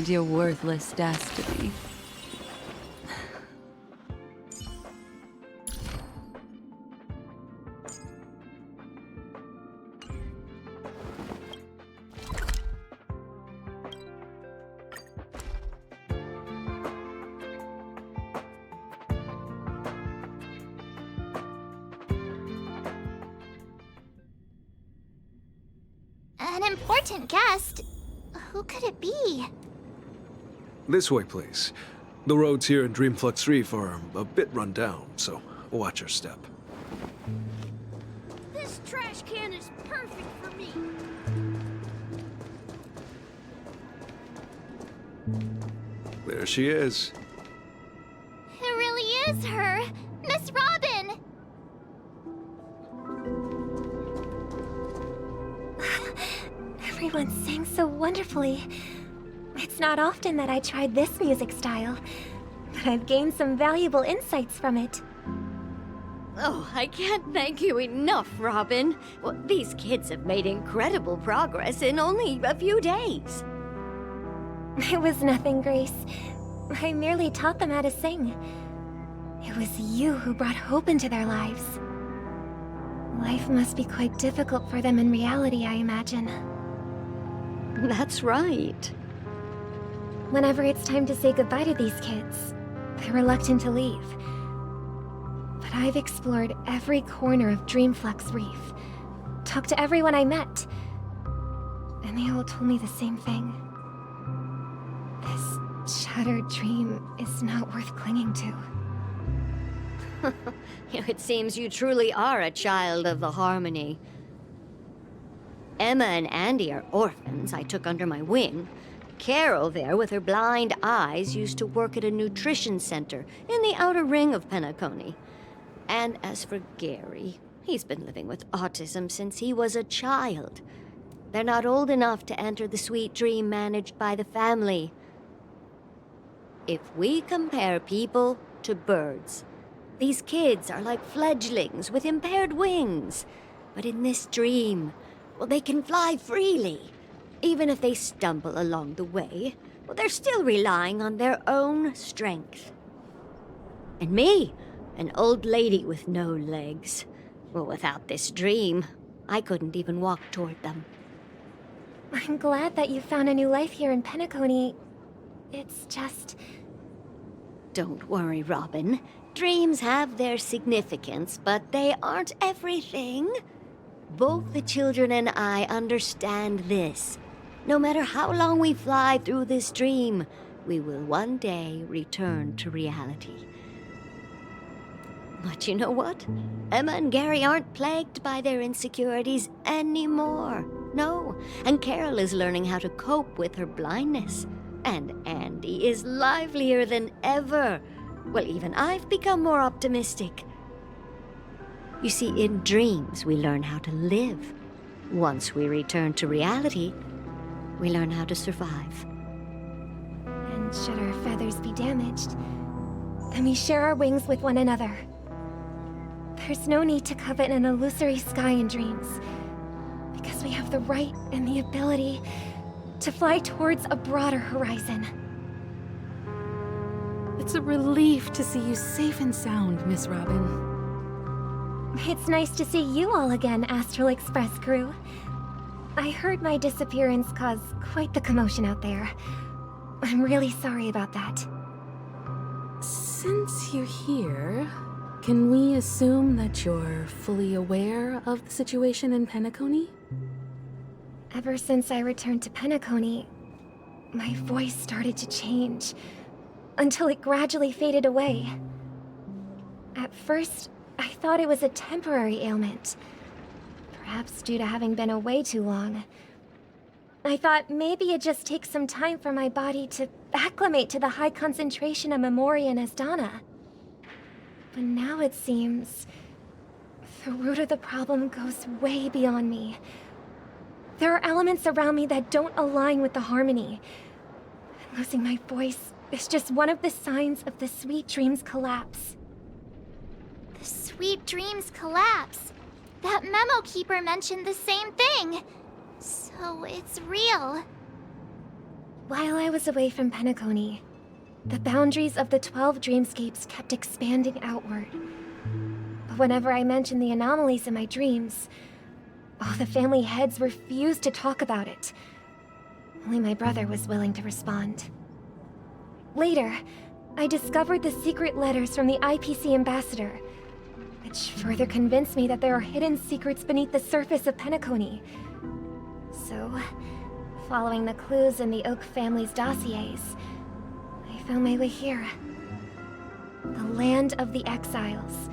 Your worthless destiny. An important guest? Who could it be? This way, please. The roads here in Dreamflux Reef are a bit run down, so watch your step. This trash can is perfect for me. There she is. It really is her! Miss Robin! Everyone sang so wonderfully. It's not often that I tried this music style, but I've gained some valuable insights from it. Oh, I can't thank you enough, Robin. Well, these kids have made incredible progress in only a few days. It was nothing, Grace. I merely taught them how to sing. It was you who brought hope into their lives. Life must be quite difficult for them in reality, I imagine. That's right. Whenever it's time to say goodbye to these kids, they're reluctant to leave. But I've explored every corner of Dreamflux Reef, talked to everyone I met, and they all told me the same thing. This shattered dream is not worth clinging to. It seems you truly are a child of the Harmony. Emma and Andy are orphans I took under my wing. Carol there, with her blind eyes, used to work at a nutrition center in the outer ring of Penacony. And as for Gary, he's been living with autism since he was a child. They're not old enough to enter the sweet dream managed by the family. If we compare people to birds, these kids are like fledglings with impaired wings. But in this dream, well, they can fly freely. Even if they stumble along the way, well, they're still relying on their own strength. And me, an old lady with no legs. Well, without this dream, I couldn't even walk toward them. I'm glad that you found a new life here in Penacony. It's just... Don't worry, Robin. Dreams have their significance, but they aren't everything. Both the children and I understand this. No matter how long we fly through this dream, we will one day return to reality. But you know what? Emma and Gary aren't plagued by their insecurities anymore. No, and Carol is learning how to cope with her blindness. And Andy is livelier than ever. Well, even I've become more optimistic. You see, in dreams, we learn how to live. Once we return to reality, we learn how to survive. And should our feathers be damaged, then we share our wings with one another. There's no need to covet an illusory sky in dreams, because we have the right and the ability to fly towards a broader horizon. It's a relief to see you safe and sound, Miss Robin. It's nice to see you all again, Astral Express crew. I heard my disappearance caused quite the commotion out there. I'm really sorry about that. Since you're here, can we assume that you're fully aware of the situation in Penacony? Ever since I returned to Penacony, my voice started to change, until it gradually faded away. At first, I thought it was a temporary ailment, perhaps due to having been away too long. I thought maybe it just takes some time for my body to acclimate to the high concentration of Memoria and Asdana. But now it seems the root of the problem goes way beyond me. There are elements around me that don't align with the harmony. And losing my voice is just one of the signs of the Sweet Dreams collapse. The Sweet Dreams collapse. That memo keeper mentioned the same thing. So it's real. While I was away from Penacony, the boundaries of the 12 dreamscapes kept expanding outward. But whenever I mentioned the anomalies in my dreams, the family heads refused to talk about it. Only my brother was willing to respond. Later, I discovered the secret letters from the IPC ambassador, which further convinced me that there are hidden secrets beneath the surface of Penacony. So, following the clues in the Oak family's dossiers, I found my way here. The land of the exiles,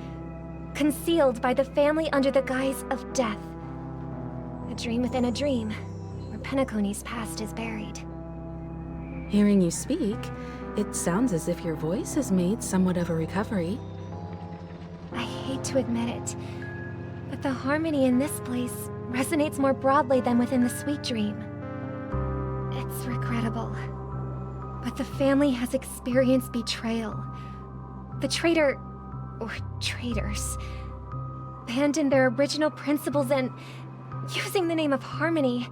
concealed by the family under the guise of death. A dream within a dream, where Penacony's past is buried. Hearing you speak, it sounds as if your voice has made somewhat of a recovery. I hate to admit it, but the harmony in this place resonates more broadly than within the sweet dream. It's regrettable, but the family has experienced betrayal. The traitor, or traitors, abandoned their original principles and, using the name of harmony,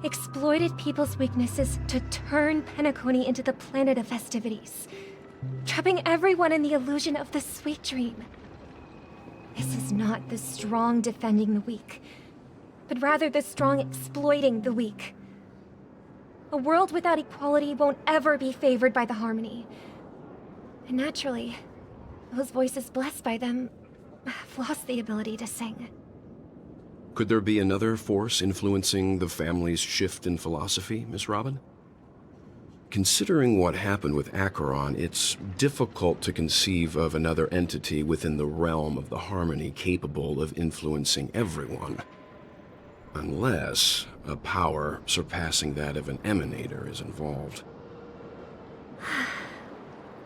exploited people's weaknesses to turn Penacony into the planet of festivities, trapping everyone in the illusion of the sweet dream. This is not the strong defending the weak, but rather the strong exploiting the weak. A world without equality won't ever be favored by the harmony. And naturally, those voices blessed by them have lost the ability to sing. Could there be another force influencing the family's shift in philosophy, Miss Robin? Considering what happened with Acheron, it's difficult to conceive of another entity within the realm of the harmony capable of influencing everyone. Unless a power surpassing that of an emanator is involved.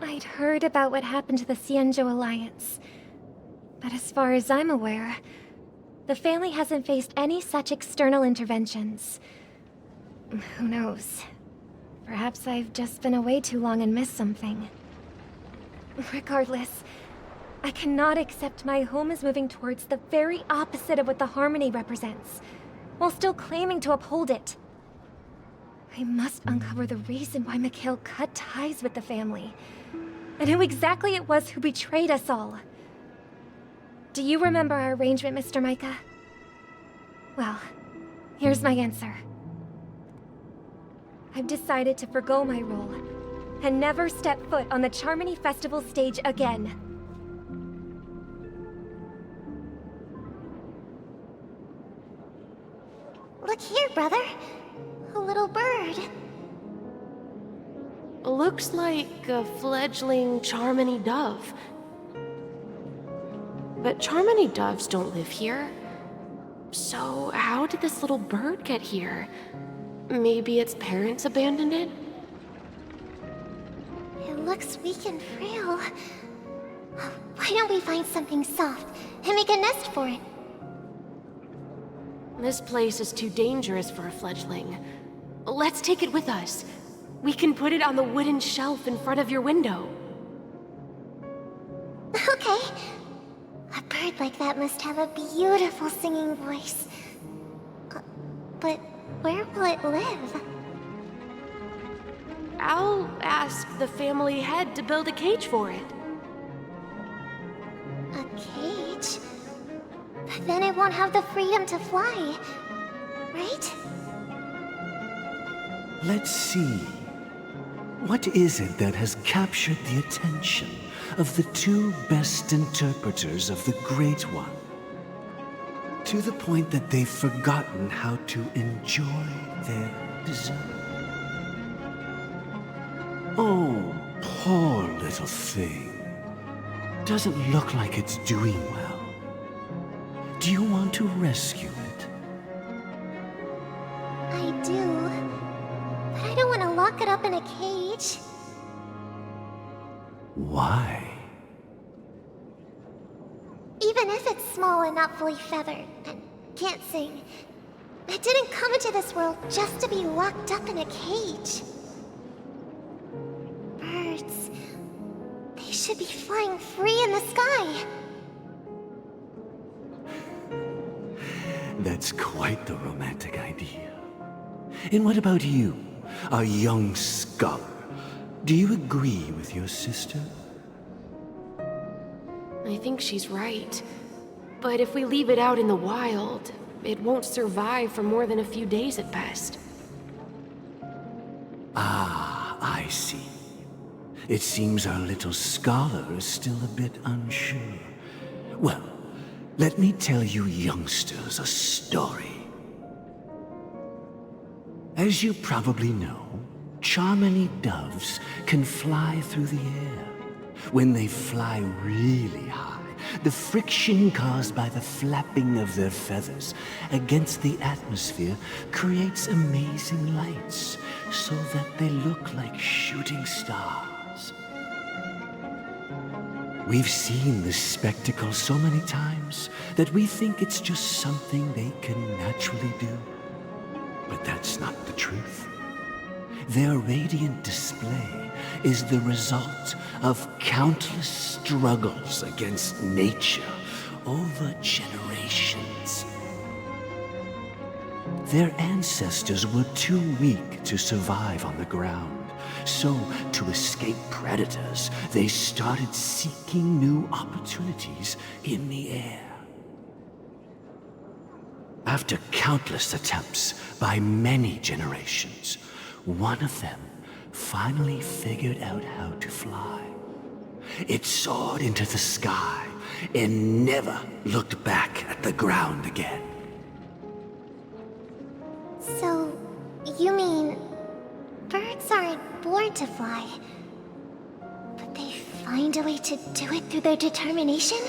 I'd heard about what happened to the Xianzhou Alliance, but as far as I'm aware, the family hasn't faced any such external interventions. Who knows? Perhaps I've just been away too long and missed something. Regardless, I cannot accept my home is moving towards the very opposite of what the harmony represents, while still claiming to uphold it. I must uncover the reason why Mikhail cut ties with the family, and who exactly it was who betrayed us all. Do you remember our arrangement, Mr. Micah? Well, here's my answer. I've decided to forgo my role, and never step foot on the Charmony Festival stage again. Look here, brother. A little bird. Looks like a fledgling Charmony dove. But Charmony doves don't live here. So how did this little bird get here? Maybe its parents abandoned it? It looks weak and frail. Why don't we find something soft and make a nest for it? This place is too dangerous for a fledgling. Let's take it with us. We can put it on the wooden shelf in front of your window. Okay. A bird like that must have a beautiful singing voice. But where will it live? I'll ask the family head to build a cage for it. A cage? But then it won't have the freedom to fly, right? Let's see. What is it that has captured the attention of the two best interpreters of the Great One? To the point that they've forgotten how to enjoy their dessert. Oh, poor little thing. Doesn't look like it's doing well. Do you want to rescue it? I do. But I don't want to lock it up in a cage. Why? Even if it's small and not fully feathered, and can't sing, it didn't come into this world just to be locked up in a cage. Birds, they should be flying free in the sky. That's quite the romantic idea. And what about you? a young scholar. Do you agree with your sister? I think she's right. But if we leave it out in the wild, it won't survive for more than a few days at best. Ah, I see. It seems our little scholar is still a bit unsure. Well, let me tell you youngsters a story. As you probably know, Charmony doves can fly through the air. When they fly really high, the friction caused by the flapping of their feathers against the atmosphere creates amazing lights, so that they look like shooting stars. We've seen this spectacle so many times that we think it's just something they can naturally do. But that's not the truth. Their radiant display is the result of countless struggles against nature over generations. Their ancestors were too weak to survive on the ground, so to escape predators, they started seeking new opportunities in the air. After countless attempts by many generations, one of them finally figured out how to fly. It soared into the sky and never looked back at the ground again. So, you mean birds aren't born to fly, but they find a way to do it through their determination,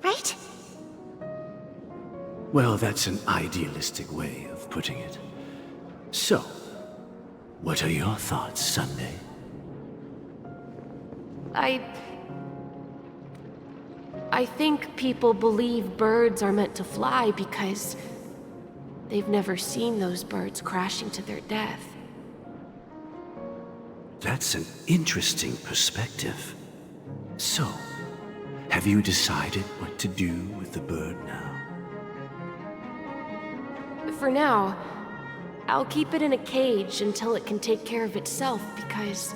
right? Well, that's an idealistic way of putting it. So, what are your thoughts, Sunday? I think people believe birds are meant to fly because they've never seen those birds crashing to their death. That's an interesting perspective. So, have you decided what to do with the bird now? For now, I'll keep it in a cage until it can take care of itself because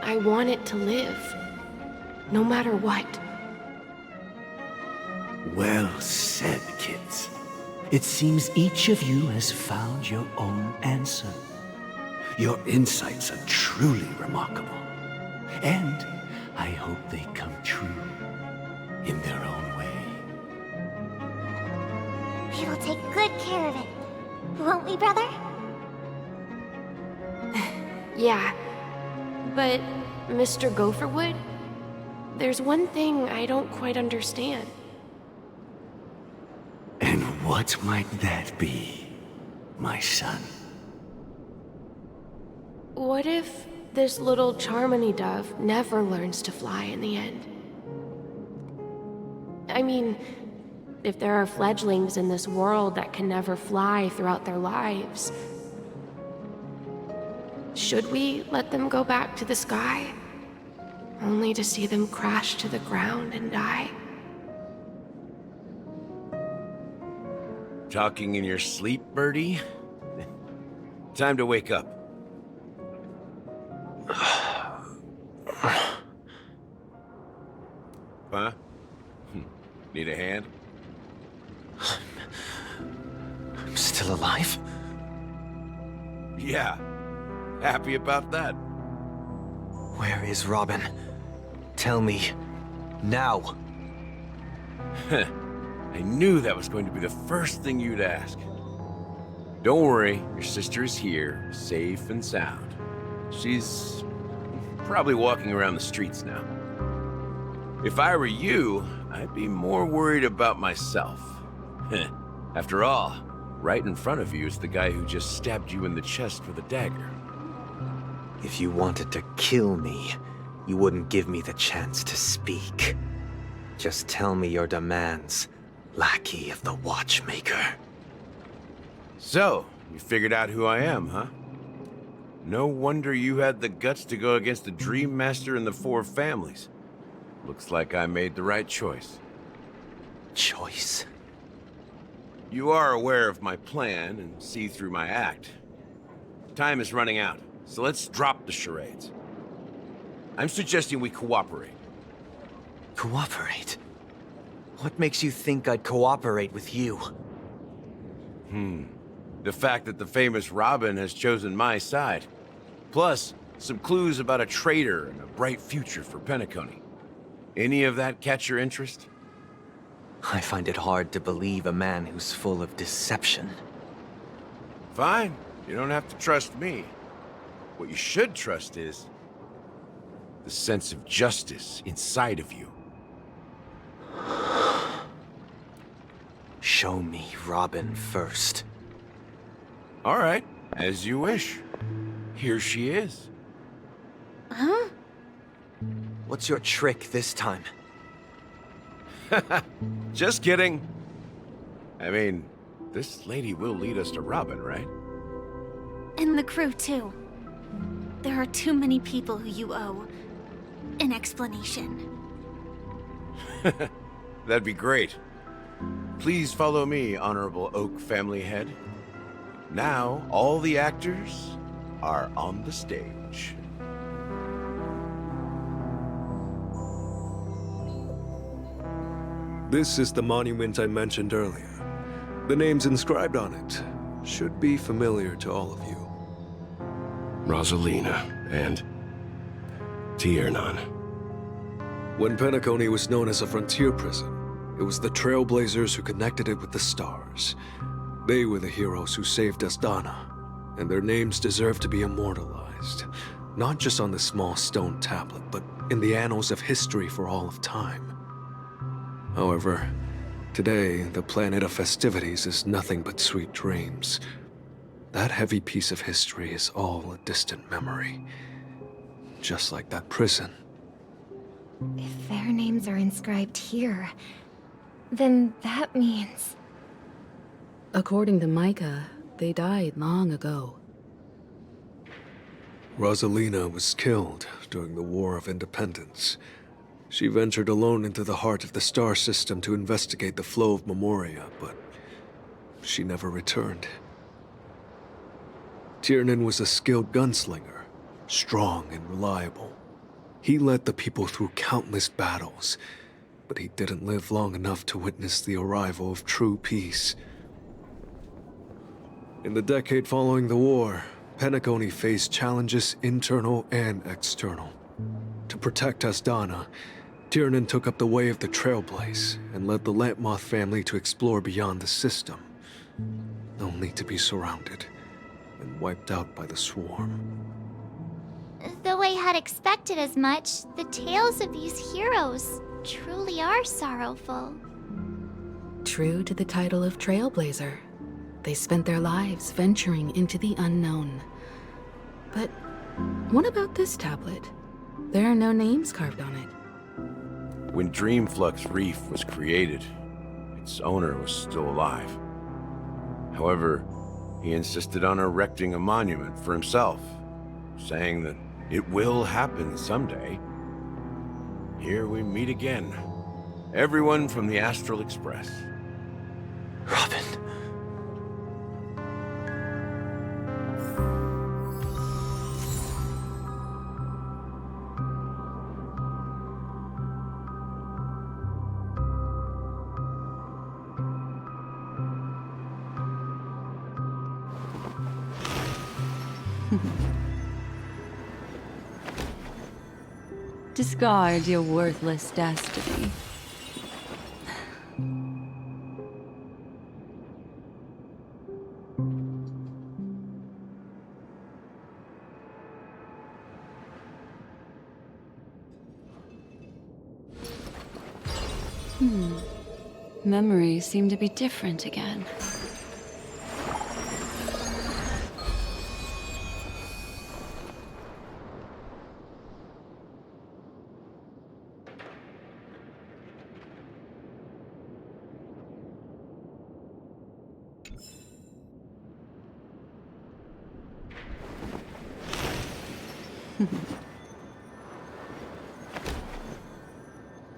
I want it to live, no matter what. Well said, kids. It seems each of you has found your own answer. Your insights are truly remarkable. And I hope they come true in their own way. We will take good care of it, won't we, brother? Yeah, but Mr. Gopherwood, there's one thing I don't quite understand. And what might that be, my son? What if this little Charmony dove never learns to fly in the end? I mean, if there are fledglings in this world that can never fly throughout their lives, should we let them go back to the sky, only to see them crash to the ground and die? Talking in your sleep, Birdie? Time to wake up. Huh? Need a hand? I'm still alive? Yeah. Happy about that? Where is Robin? Tell me. Now. I knew that was going to be the first thing you'd ask. Don't worry, your sister is here, safe and sound. She's probably walking around the streets now. If I were you, I'd be more worried about myself. After all, right in front of you is the guy who just stabbed you in the chest with a dagger. If you wanted to kill me, you wouldn't give me the chance to speak. Just tell me your demands, lackey of the Watchmaker. So, you figured out who I am, huh? No wonder you had the guts to go against the Dream Master and the Four Families. Looks like I made the right choice. Choice? You are aware of my plan and see through my act. Time is running out, so let's drop the charades. I'm suggesting we cooperate. Cooperate? What makes you think I'd cooperate with you? The fact that the famous Robin has chosen my side. Plus, some clues about a traitor and a bright future for Penacony. Any of that catch your interest? I find it hard to believe a man who's full of deception. Fine. You don't have to trust me. What you should trust is the sense of justice inside of you. Show me Robin first. All right, as you wish. Here she is. Huh? What's your trick this time? Just kidding. I mean, this lady will lead us to Robin, right? And the crew, too. There are too many people who you owe an explanation. That'd be great. Please follow me, Honorable Oak family head. Now, all the actors are on the stage. This is the monument I mentioned earlier. The names inscribed on it should be familiar to all of you. Rosalina and Tiernan. When Penacony was known as a frontier prison, it was the Trailblazers who connected it with the stars. They were the heroes who saved Asdana, and their names deserve to be immortalized, not just on this small stone tablet, but in the annals of history for all of time. However, today, the planet of festivities is nothing but sweet dreams. That heavy piece of history is all a distant memory, just like that prison. If their names are inscribed here, then that means... According to Micah, they died long ago. Rosalina was killed during the War of Independence. She ventured alone into the heart of the star system to investigate the flow of Memoria, but she never returned. Tiernan was a skilled gunslinger, strong and reliable. He led the people through countless battles, but he didn't live long enough to witness the arrival of true peace. In the decade following the war, Penacony faced challenges internal and external. To protect Asdana, Tiernan took up the way of the Trailblaze and led the Lampmoth family to explore beyond the system, only to be surrounded and wiped out by the Swarm. Though I had expected as much, the tales of these heroes truly are sorrowful. True to the title of Trailblazer, they spent their lives venturing into the unknown. But what about this tablet? There are no names carved on it. When Dreamflux Reef was created, its owner was still alive. However, he insisted on erecting a monument for himself, saying that it will happen someday. Here we meet again. Everyone from the Astral Express. Robin. Discard your worthless destiny. Memories seem to be different again.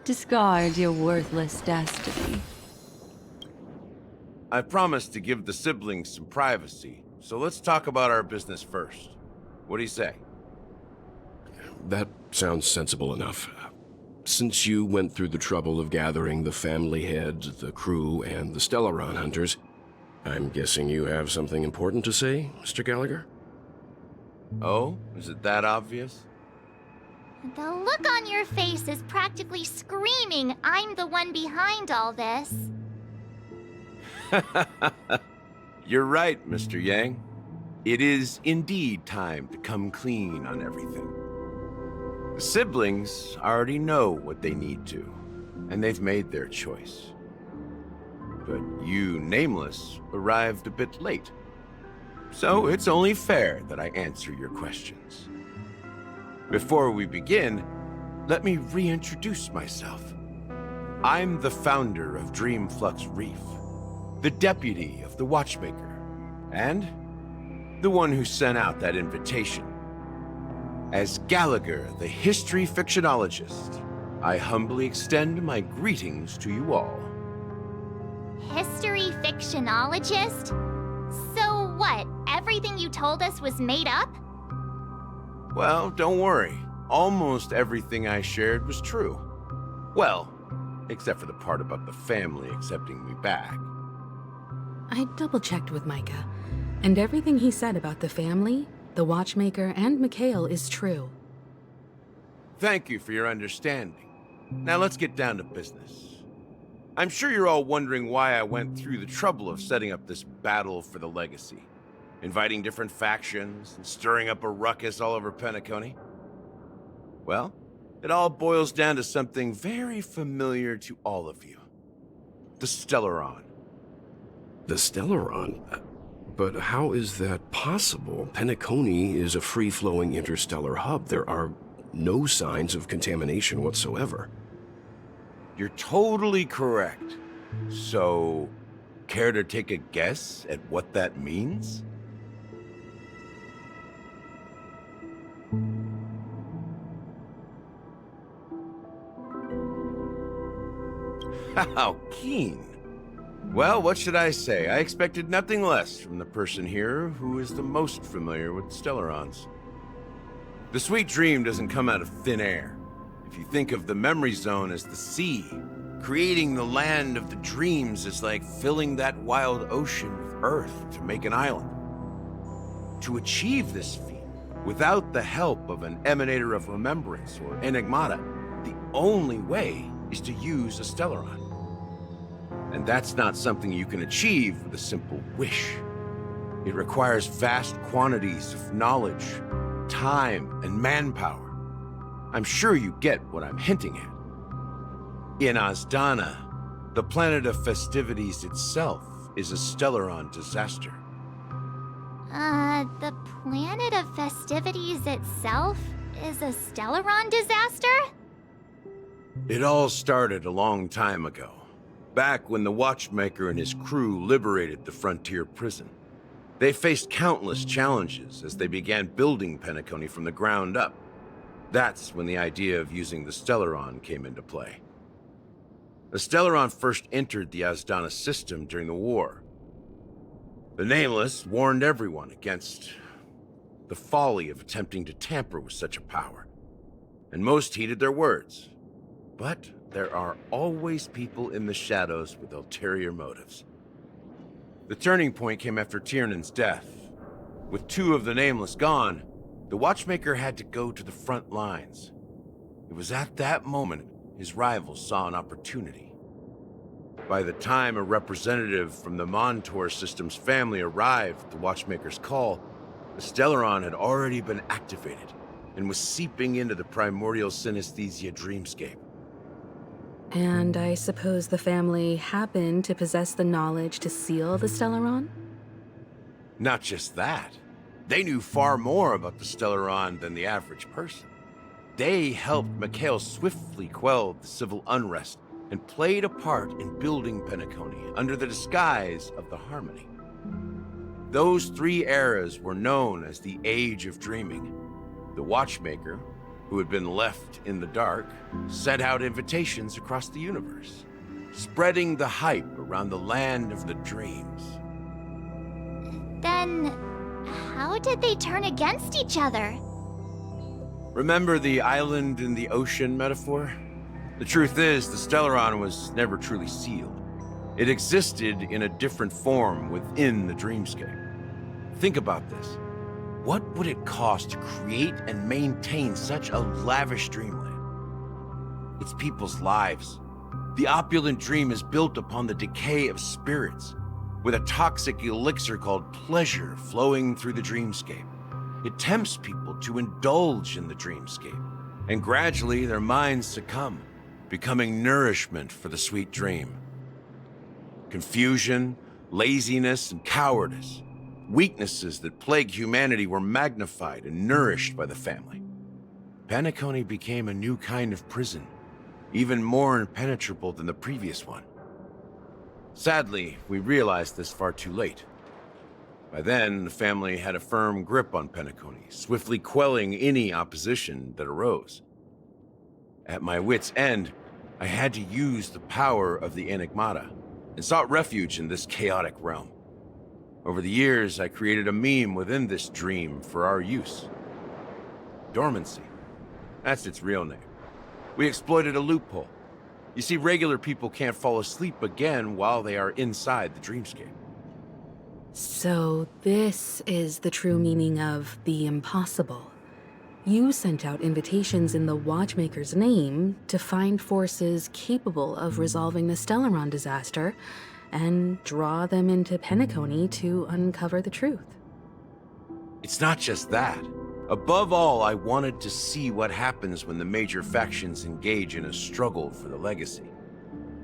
Discard your worthless destiny. I promised to give the siblings some privacy, so let's talk about our business first. What do you say? That sounds sensible enough. Since you went through the trouble of gathering the family heads, the crew, and the Stellaron hunters, I'm guessing you have something important to say, Mr. Gallagher? Oh, is it that obvious? The look on your face is practically screaming I'm the one behind all this. You're right, Mr. Yang. It is indeed time to come clean on everything. The siblings already know what they need to, and they've made their choice. But you, Nameless, arrived a bit late. So it's only fair that I answer your questions. Before we begin, let me reintroduce myself. I'm the founder of Dreamflux Reef, the deputy of the Watchmaker, and the one who sent out that invitation. As Gallagher, the history fictionologist, I humbly extend my greetings to you all. History fictionologist? So what, everything you told us was made up? Well, don't worry. Almost everything I shared was true. Well, except for the part about the family accepting me back. I double-checked with Micah, and everything he said about the family, the Watchmaker, and Mikhail is true. Thank you for your understanding. Now let's get down to business. I'm sure you're all wondering why I went through the trouble of setting up this battle for the legacy, inviting different factions and stirring up a ruckus all over Penacony. Well, it all boils down to something very familiar to all of you. The Stellaron. The Stellaron? But how is that possible? Penacony is a free-flowing interstellar hub. There are no signs of contamination whatsoever. You're totally correct. So, care to take a guess at what that means? How keen. Well, what should I say? I expected nothing less from the person here who is the most familiar with Stellarons. The sweet dream doesn't come out of thin air. If you think of the memory zone as the sea, creating the land of the dreams is like filling that wild ocean with earth to make an island. To achieve this feat, without the help of an emanator of remembrance or enigmata, the only way is to use a Stellaron. And that's not something you can achieve with a simple wish. It requires vast quantities of knowledge, time, and manpower. I'm sure you get what I'm hinting at. In Azdana, the planet of festivities itself is a Stellaron disaster. The planet of festivities itself is a Stellaron disaster? It all started a long time ago, back when the Watchmaker and his crew liberated the frontier prison. They faced countless challenges as they began building Penacony from the ground up. That's when the idea of using the Stellaron came into play. The Stellaron first entered the Azdana system during the war. The Nameless warned everyone against the folly of attempting to tamper with such a power, and most heeded their words. But there are always people in the shadows with ulterior motives. The turning point came after Tiernan's death. With two of the Nameless gone, the Watchmaker had to go to the front lines. It was at that moment his rivals saw an opportunity. By the time a representative from the Montour System's family arrived at the Watchmaker's call, the Stellaron had already been activated and was seeping into the primordial synesthesia dreamscape. And I suppose the family happened to possess the knowledge to seal the Stellaron? Not just that. They knew far more about the Stellaron than the average person. They helped Mikhail swiftly quell the civil unrest and played a part in building Penacony under the disguise of the Harmony. Those three eras were known as the Age of Dreaming. The Watchmaker, who had been left in the dark, sent out invitations across the universe. spreading the hype around the land of the dreams. Then, how did they turn against each other? Remember the island in the ocean metaphor? The truth is, the Stellaron was never truly sealed. It existed in a different form within the dreamscape. Think about this. What would it cost to create and maintain such a lavish dreamland? It's people's lives. The opulent dream is built upon the decay of spirits, with a toxic elixir called pleasure flowing through the dreamscape. It tempts people to indulge in the dreamscape, and gradually their minds succumb, becoming nourishment for the sweet dream. Confusion, laziness, and cowardice, weaknesses that plague humanity, were magnified and nourished by the family. Penacony became a new kind of prison, even more impenetrable than the previous one. Sadly, we realized this far too late. By then, the family had a firm grip on Penacony, swiftly quelling any opposition that arose. At my wit's end, I had to use the power of the Enigmata, and sought refuge in this chaotic realm. Over the years, I created a meme within this dream for our use. Dormancy. That's its real name. We exploited a loophole. You see, regular people can't fall asleep again while they are inside the dreamscape. So this is the true meaning of the impossible. You sent out invitations in the Watchmaker's name to find forces capable of resolving the Stellaron disaster and draw them into Penacony to uncover the truth. It's not just that. Above all, I wanted to see what happens when the major factions engage in a struggle for the legacy.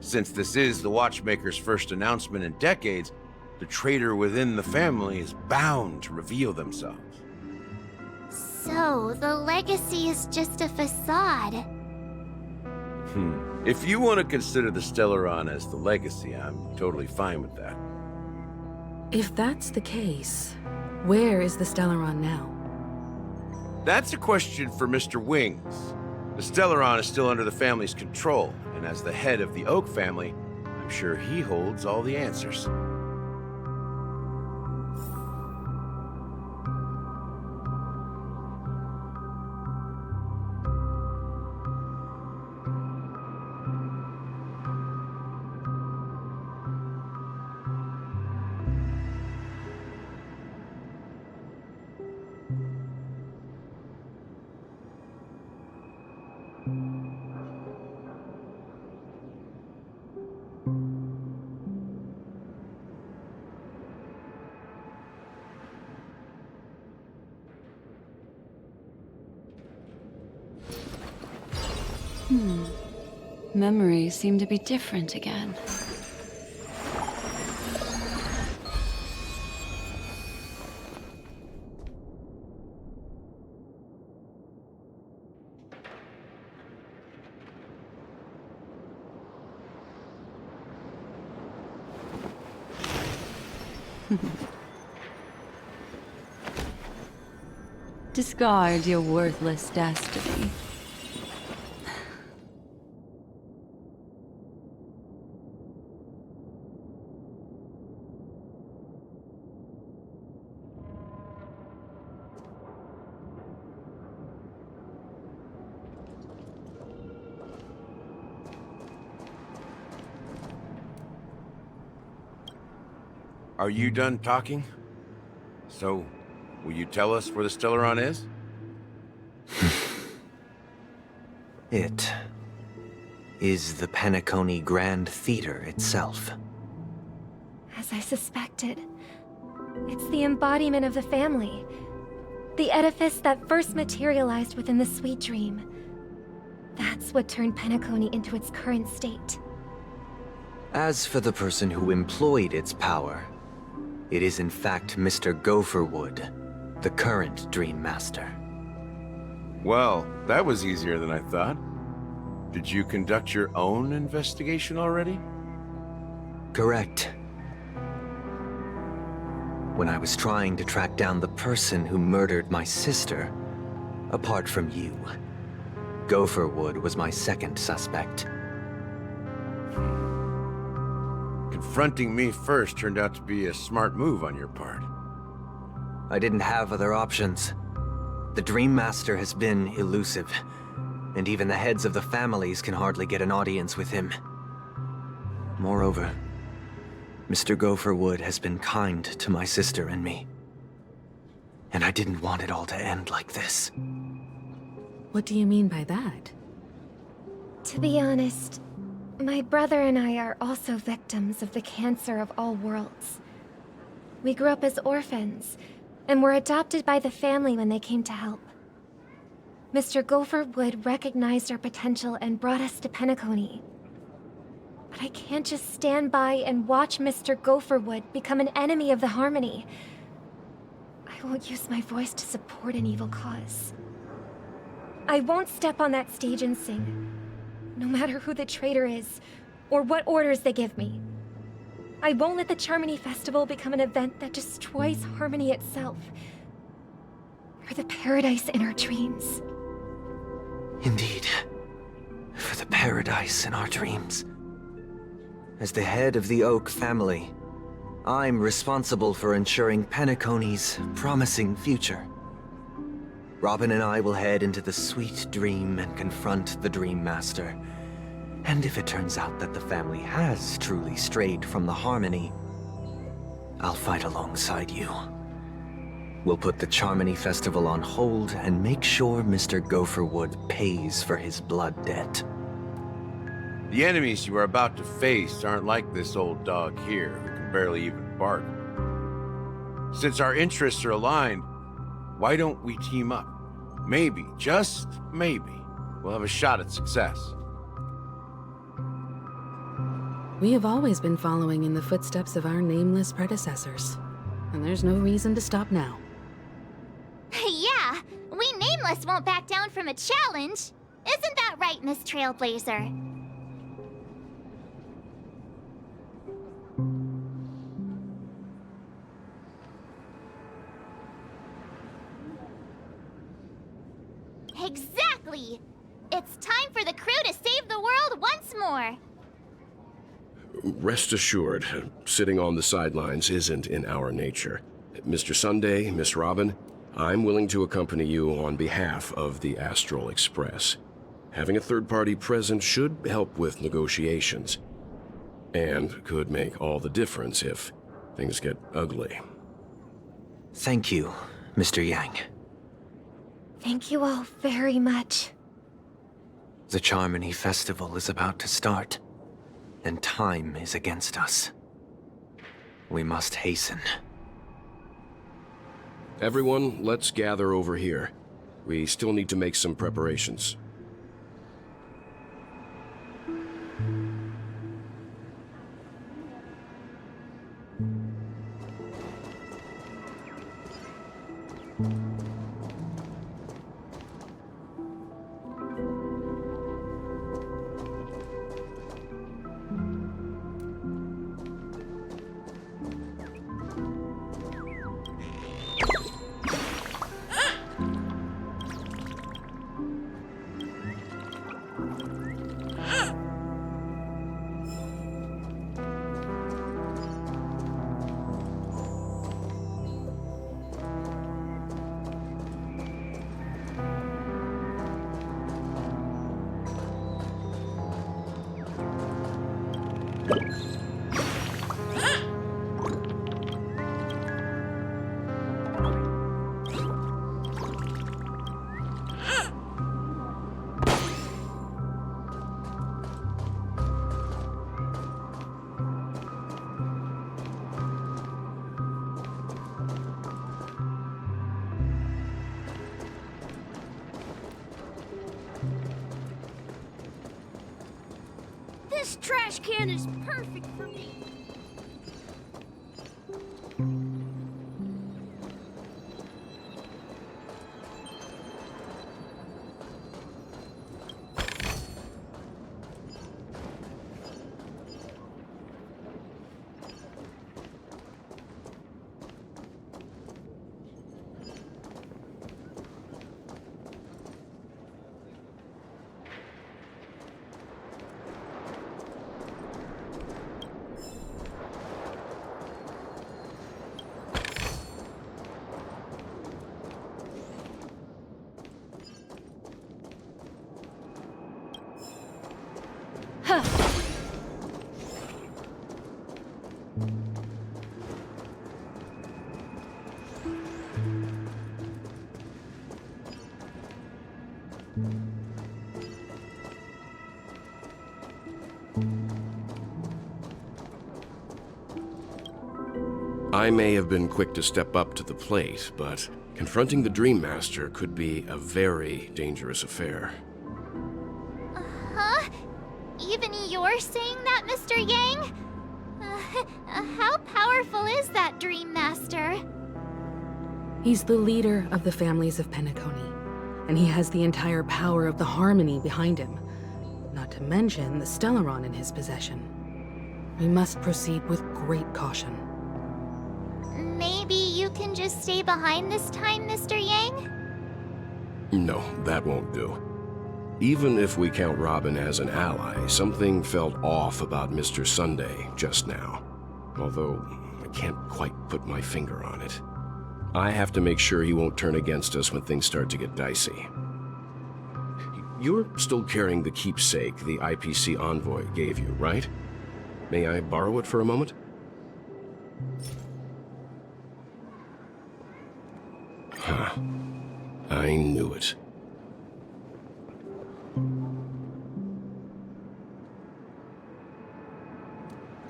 Since this is the Watchmaker's first announcement in decades, the traitor within the family is bound to reveal themselves. So, the legacy is just a facade. If you want to consider the Stellaron as the legacy, I'm totally fine with that. If that's the case, where is the Stellaron now? That's a question for Mr. Wings. The Stellaron is still under the family's control, and as the head of the Oak family, I'm sure he holds all the answers. Memories seem to be different again. Discard your worthless destiny. Are you done talking? So, will you tell us where the Stellaron is? It is the Penacony Grand Theater itself. As I suspected, it's the embodiment of the family. The edifice that first materialized within the sweet dream. That's what turned Penacony into its current state. As for the person who employed its power, it is in fact Mr. Gopherwood, the current Dream Master. Well, that was easier than I thought. Did you conduct your own investigation already? Correct. When I was trying to track down the person who murdered my sister, apart from you, Gopherwood was my second suspect. Confronting me first turned out to be a smart move on your part. I didn't have other options. The Dream Master has been elusive, and even the heads of the families can hardly get an audience with him. Moreover, Mr. Gopherwood has been kind to my sister and me. And I didn't want it all to end like this. What do you mean by that? To be honest, my brother and I are also victims of the cancer of all worlds. We grew up as orphans, and were adopted by the family when they came to help. Mr. Gopherwood recognized our potential and brought us to Penacony. But I can't just stand by and watch Mr. Gopherwood become an enemy of the Harmony. I won't use my voice to support an evil cause. I won't step on that stage and sing, no matter who the traitor is, or what orders they give me. I won't let the Charmony Festival become an event that destroys Harmony itself, or the paradise in our dreams. Indeed. For the paradise in our dreams. As the head of the Oak family, I'm responsible for ensuring Penacony's promising future. Robin and I will head into the sweet dream and confront the Dream Master. And if it turns out that the family has truly strayed from the Harmony, I'll fight alongside you. We'll put the Charmony Festival on hold and make sure Mr. Gopherwood pays for his blood debt. The enemies you are about to face aren't like this old dog here, who can barely even bark. Since our interests are aligned, why don't we team up? Maybe, just maybe, we'll have a shot at success. We have always been following in the footsteps of our nameless predecessors, and there's no reason to stop now. Yeah, we Nameless won't back down from a challenge. Isn't that right, Miss Trailblazer? Exactly! It's time for the crew to save the world once more! Rest assured, sitting on the sidelines isn't in our nature. Mr. Sunday, Miss Robin, I'm willing to accompany you on behalf of the Astral Express. Having a third party present should help with negotiations, and could make all the difference if things get ugly. Thank you, Mr. Yang. Thank you all very much. The Charmony Festival is about to start, and time is against us. We must hasten. Everyone, let's gather over here. We still need to make some preparations. This trash can is perfect for me. I may have been quick to step up to the plate, but confronting the Dream Master could be a very dangerous affair. Huh? Even you're saying that, Mr. Yang? How powerful is that Dream Master? He's the leader of the families of Penacony, and he has the entire power of the Harmony behind him, not to mention the Stellaron in his possession. We must proceed with great caution. Maybe you can just stay behind this time, Mr. Yang? No, that won't do. Even if we count Robin as an ally, something felt off about Mr. Sunday just now. Although, I can't quite put my finger on it. I have to make sure he won't turn against us when things start to get dicey. You're still carrying the keepsake the IPC envoy gave you, right? May I borrow it for a moment? Huh. I knew it.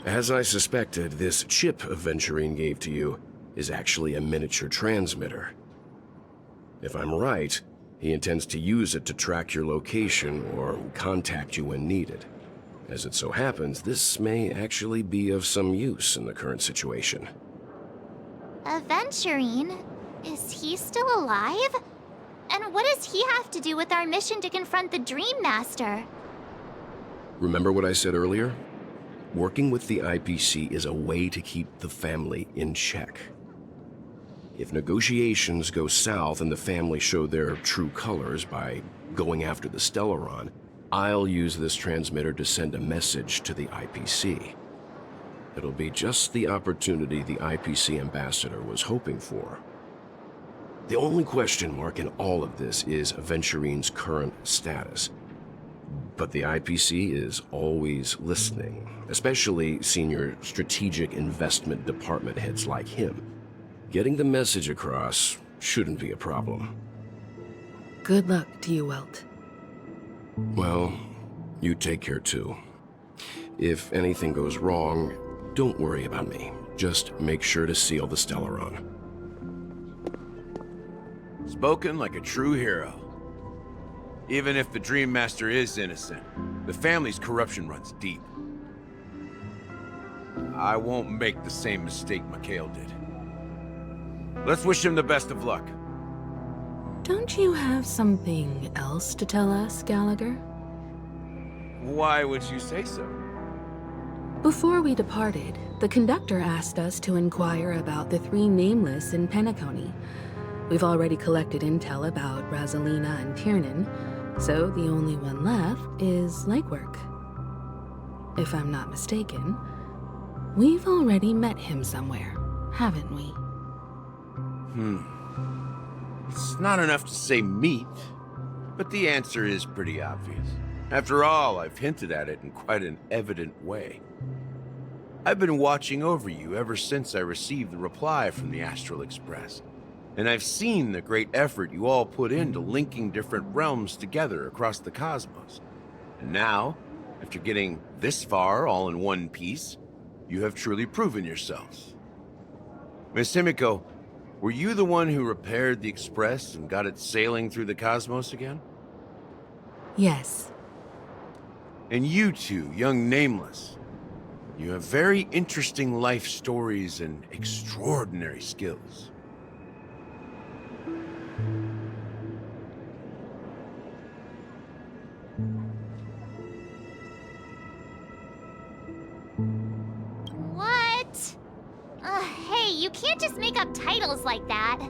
As I suspected, this chip Aventurine gave to you is actually a miniature transmitter. If I'm right, he intends to use it to track your location or contact you when needed. As it so happens, this may actually be of some use in the current situation. Aventurine? Is he still alive? And what does he have to do with our mission to confront the Dream Master? Remember what I said earlier? Working with the IPC is a way to keep the family in check. If negotiations go south and the family show their true colors by going after the Stellaron, I'll use this transmitter to send a message to the IPC. It'll be just the opportunity the IPC ambassador was hoping for. The only question mark in all of this is Aventurine's current status. But the IPC is always listening, especially senior strategic investment department heads like him. Getting the message across shouldn't be a problem. Good luck to you, Welt. Well, you take care too. If anything goes wrong, don't worry about me. Just make sure to seal the Stellaron. Spoken like a true hero. Even if the Dream Master is innocent, the family's corruption runs deep. I won't make the same mistake Mikhail did. Let's wish him the best of luck. Don't you have something else to tell us, Gallagher? Why would you say so? Before we departed, the conductor asked us to inquire about the three nameless in Penacony. We've already collected intel about Rosalina and Tiernan, so the only one left is legwork. If I'm not mistaken, we've already met him somewhere, haven't we? It's not enough to say meet, but the answer is pretty obvious. After all, I've hinted at it in quite an evident way. I've been watching over you ever since I received the reply from the Astral Express. And I've seen the great effort you all put into linking different realms together across the cosmos. And now, after getting this far all in one piece, you have truly proven yourselves. Miss Himiko, were you the one who repaired the Express and got it sailing through the cosmos again? Yes. And you two, young Nameless, you have very interesting life stories and extraordinary skills. What? Hey, you can't just make up titles like that.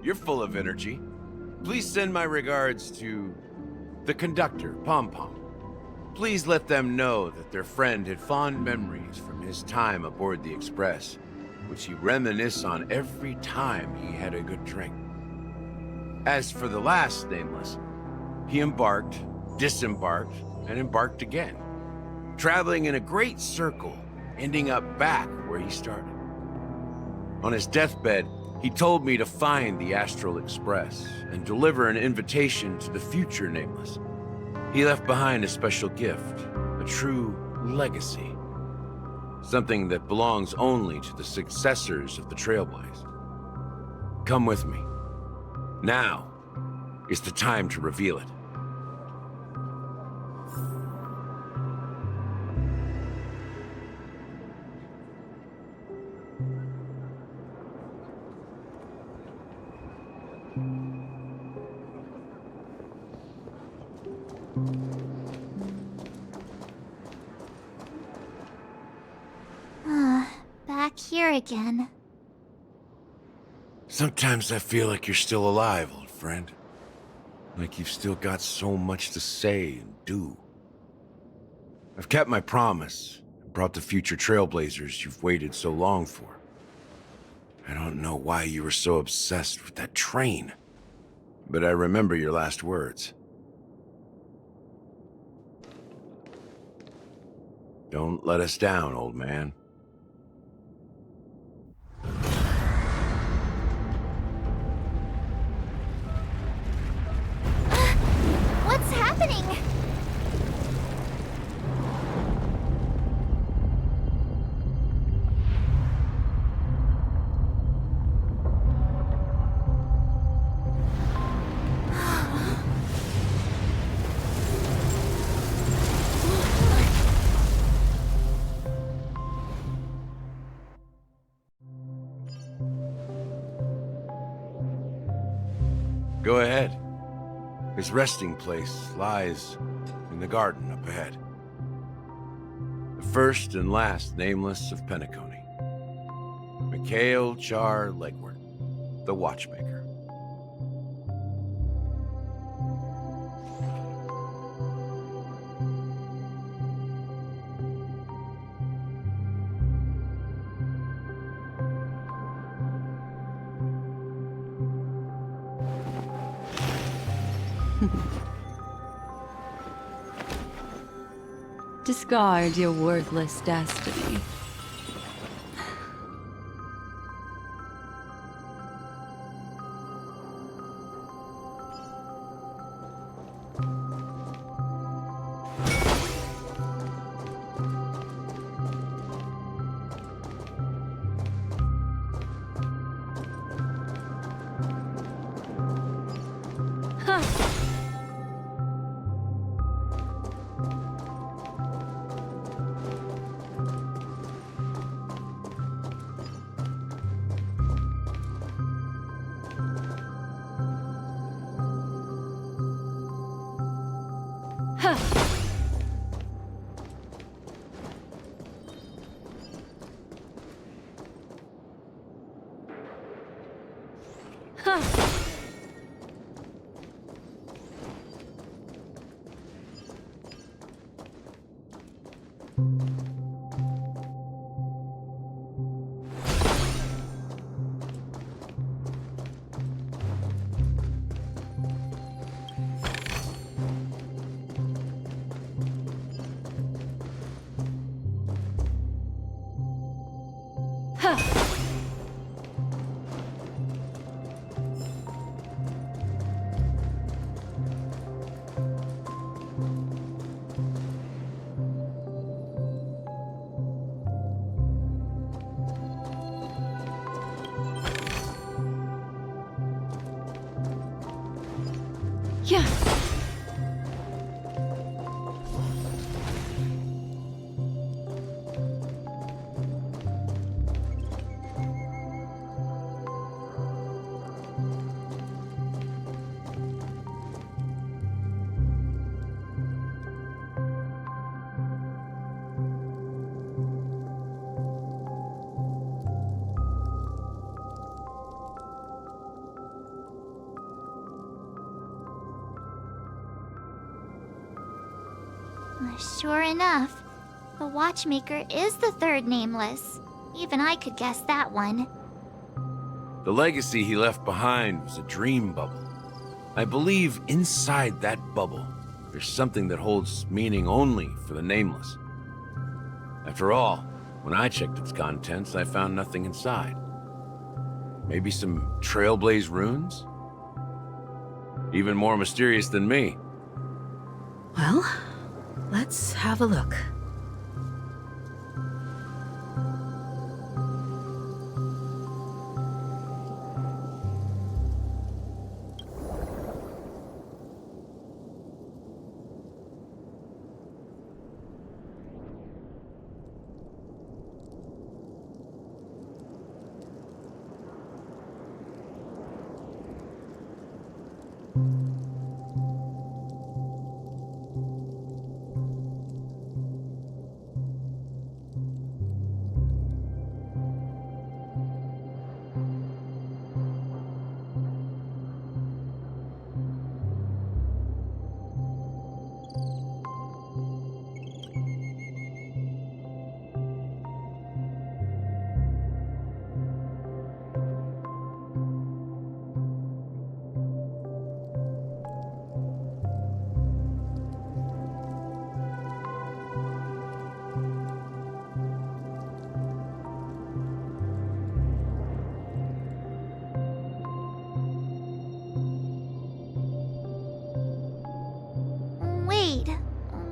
You're full of energy. Please send my regards to the conductor, Pom Pom. Please let them know that their friend had fond memories from his time aboard the Express, which he reminisced on every time he had a good drink. As for the last Nameless, he embarked, disembarked, and embarked again, traveling in a great circle, ending up back where he started. On his deathbed, he told me to find the Astral Express and deliver an invitation to the future Nameless. He left behind a special gift, a true legacy. Something that belongs only to the successors of the Trailblaze. Come with me. Now is the time to reveal it. Back here again. Sometimes I feel like you're still alive, old friend. Like you've still got so much to say and do. I've kept my promise and brought the future Trailblazers you've waited so long for. I don't know why you were so obsessed with that train, but I remember your last words. Don't let us down, old man. What's happening? Go ahead. His resting place lies in the garden up ahead. The first and last nameless of Penacony. Mikhail Char Legward, the Watchmaker. Discard your worthless destiny. Yeah. Sure enough, the Watchmaker is the third nameless. Even I could guess that one. The legacy he left behind was a dream bubble. I believe inside that bubble, there's something that holds meaning only for the nameless. After all, when I checked its contents, I found nothing inside. Maybe some Trailblaze runes? Even more mysterious than me. Well, let's have a look. Wait,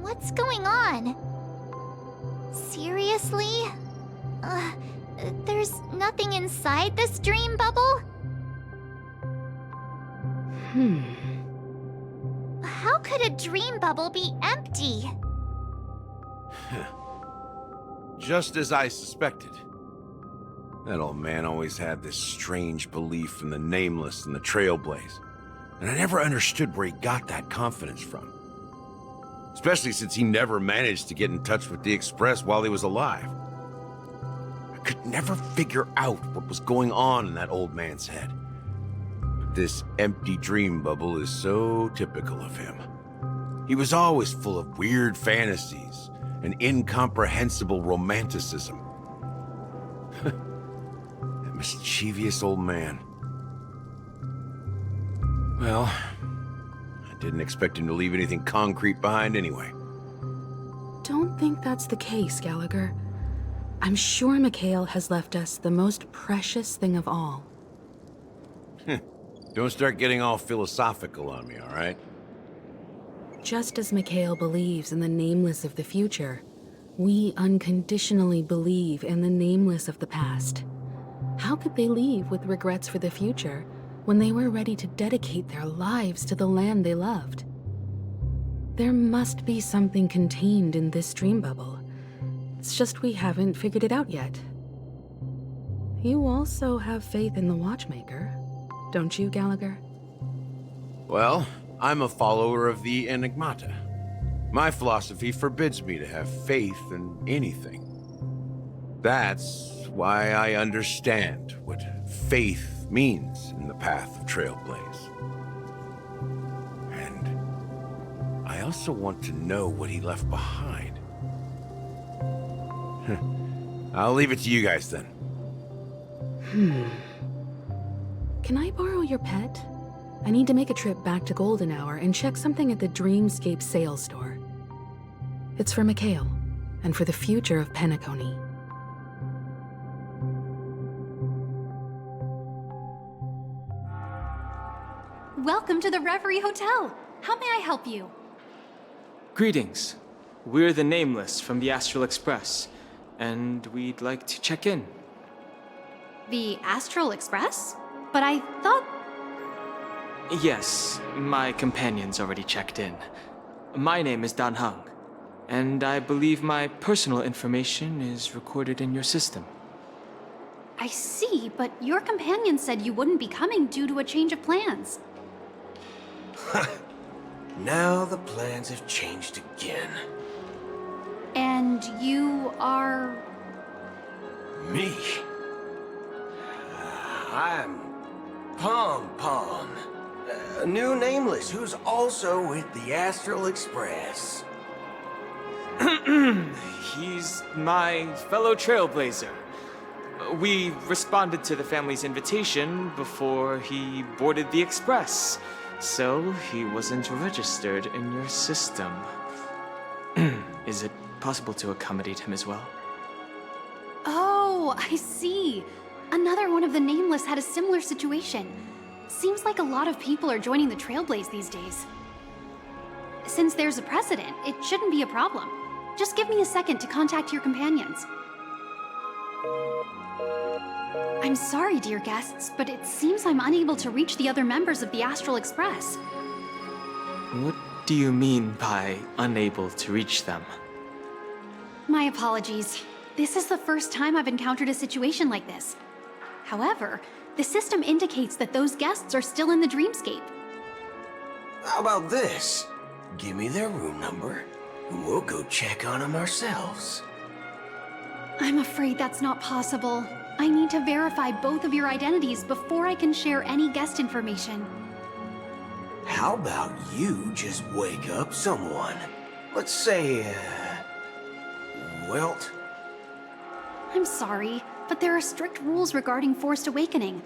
what's going on? Seriously? There's nothing inside this dream bubble? How could a dream bubble be empty? Just as I suspected. That old man always had this strange belief in the nameless and the trailblaze. And I never understood where he got that confidence from. Especially since he never managed to get in touch with the Express while he was alive. I could never figure out what was going on in that old man's head. But this empty dream bubble is so typical of him. He was always full of weird fantasies and incomprehensible romanticism. That mischievous old man. Well, I didn't expect him to leave anything concrete behind anyway. Don't think that's the case, Gallagher. I'm sure Mikhail has left us the most precious thing of all. Don't start getting all philosophical on me, all right? Just as Mikhail believes in the nameless of the future, we unconditionally believe in the nameless of the past. How could they leave with regrets for the future when they were ready to dedicate their lives to the land they loved? There must be something contained in this dream bubble. It's just we haven't figured it out yet. You also have faith in the Watchmaker, don't you, Gallagher? Well, I'm a follower of the Enigmata. My philosophy forbids me to have faith in anything. That's why I understand what faith means in the path of Trailblaze. And I also want to know what he left behind. I'll leave it to you guys then. Can I borrow your pet? I need to make a trip back to Golden Hour and check something at the Dreamscape sales store. It's for Mikhail, and for the future of Penacony. Welcome to the Reverie Hotel. How may I help you? Greetings. We're the Nameless from the Astral Express, and we'd like to check in. The Astral Express? But I thought... Yes, my companion's already checked in. My name is Dan Hung, and I believe my personal information is recorded in your system. I see, but your companion said you wouldn't be coming due to a change of plans. Now the plans have changed again. And you are... Me? I'm Pom Pom, a new Nameless who's also with the Astral Express. He's my fellow trailblazer. We responded to the family's invitation before he boarded the Express, so he wasn't registered in your system. Is it possible to accommodate him as well? Oh, I see. Another one of the Nameless had a similar situation. Seems like a lot of people are joining the Trailblaze these days. Since there's a precedent, it shouldn't be a problem. Just give me a second to contact your companions. I'm sorry, dear guests, but it seems I'm unable to reach the other members of the Astral Express. What do you mean by unable to reach them? My apologies. This is the first time I've encountered a situation like this. However, the system indicates that those guests are still in the dreamscape. How about this? Give me their room number, and we'll go check on them ourselves. I'm afraid that's not possible. I need to verify both of your identities before I can share any guest information. How about you just wake up someone? Let's say, Welt? I'm sorry, but there are strict rules regarding forced awakening.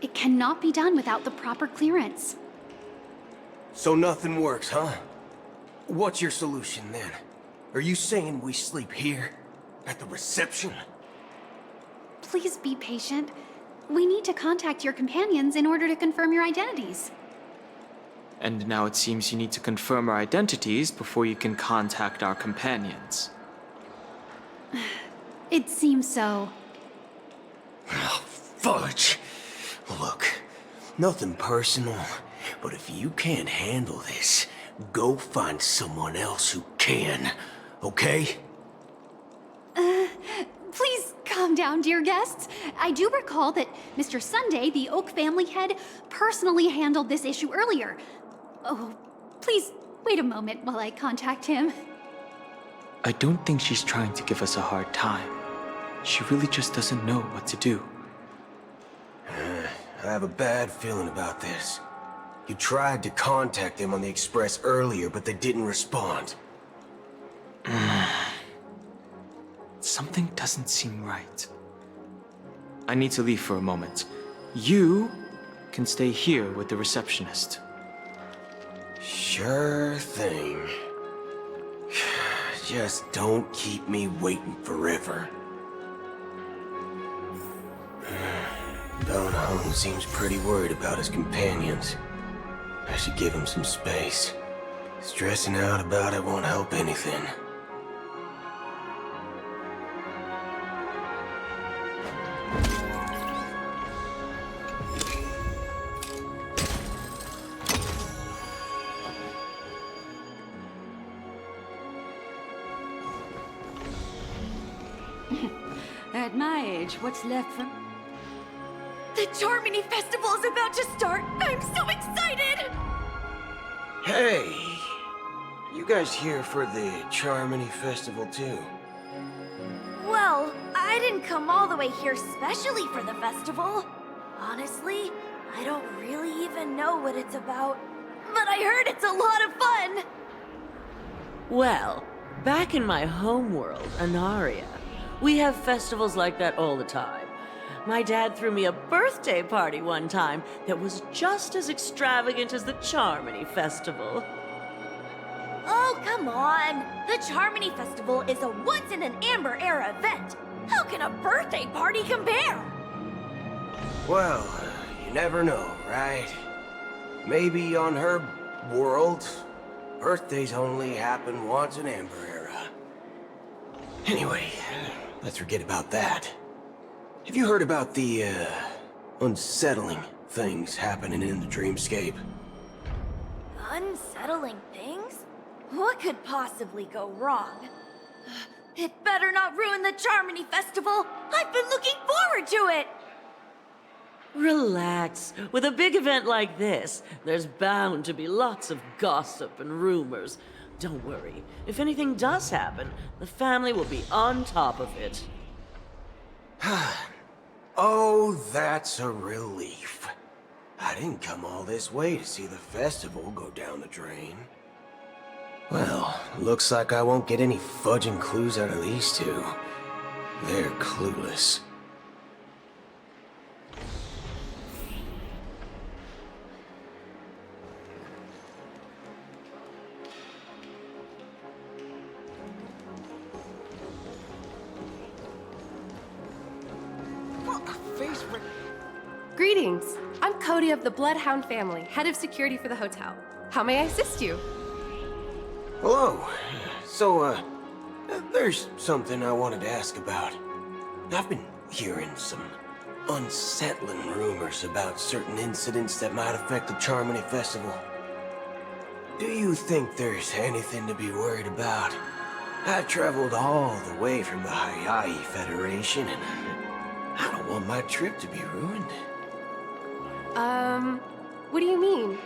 It cannot be done without the proper clearance. So nothing works, huh? What's your solution then? Are you saying we sleep here? At the reception? Please be patient. We need to contact your companions in order to confirm your identities. And now it seems you need to confirm our identities before you can contact our companions. It seems so. Oh, fudge. Look, nothing personal, but if you can't handle this, go find someone else who can, okay? Please calm down, dear guests. I do recall that Mr. Sunday, the Oak family head, personally handled this issue earlier. Oh, please wait a moment while I contact him. I don't think she's trying to give us a hard time. She really just doesn't know what to do. I have a bad feeling about this. You tried to contact them on the Express earlier, but they didn't respond. Something doesn't seem right. I need to leave for a moment. You can stay here with the receptionist. Sure thing. Just don't keep me waiting forever. Belnholm seems pretty worried about his companions. I should give him some space. Stressing out about it won't help anything. At my age, what's left from... The Charmony Festival is about to start! I'm so excited! Hey! You guys here for the Charmony Festival too? Well, I didn't come all the way here specially for the festival. Honestly, I don't really even know what it's about. But I heard it's a lot of fun! Well, back in my homeworld, Anaria, we have festivals like that all the time. My dad threw me a birthday party one time that was just as extravagant as the Charmony Festival. Oh, come on! The Charmony Festival is a once-in-an-Amber-era event! How can a birthday party compare? Well, you never know, right? Maybe on her world, birthdays only happen once in Amber Era. Anyway, let's forget about that. Have you heard about the, unsettling things happening in the dreamscape? Unsettling things? What could possibly go wrong? It better not ruin the Charmony Festival! I've been looking forward to it! Relax. With a big event like this, there's bound to be lots of gossip and rumors. Don't worry. If anything does happen, the family will be on top of it. Oh, that's a relief. I didn't come all this way to see the festival go down the drain. Well, looks like I won't get any fudging clues out of these two. They're clueless. Greetings! I'm Cody of the Bloodhound family, head of security for the hotel. How may I assist you? Hello. So, there's something I wanted to ask about. I've been hearing some unsettling rumors about certain incidents that might affect the Charmony Festival. Do you think there's anything to be worried about? I've traveled all the way from the Hayai Federation, and I don't want my trip to be ruined. What do you mean?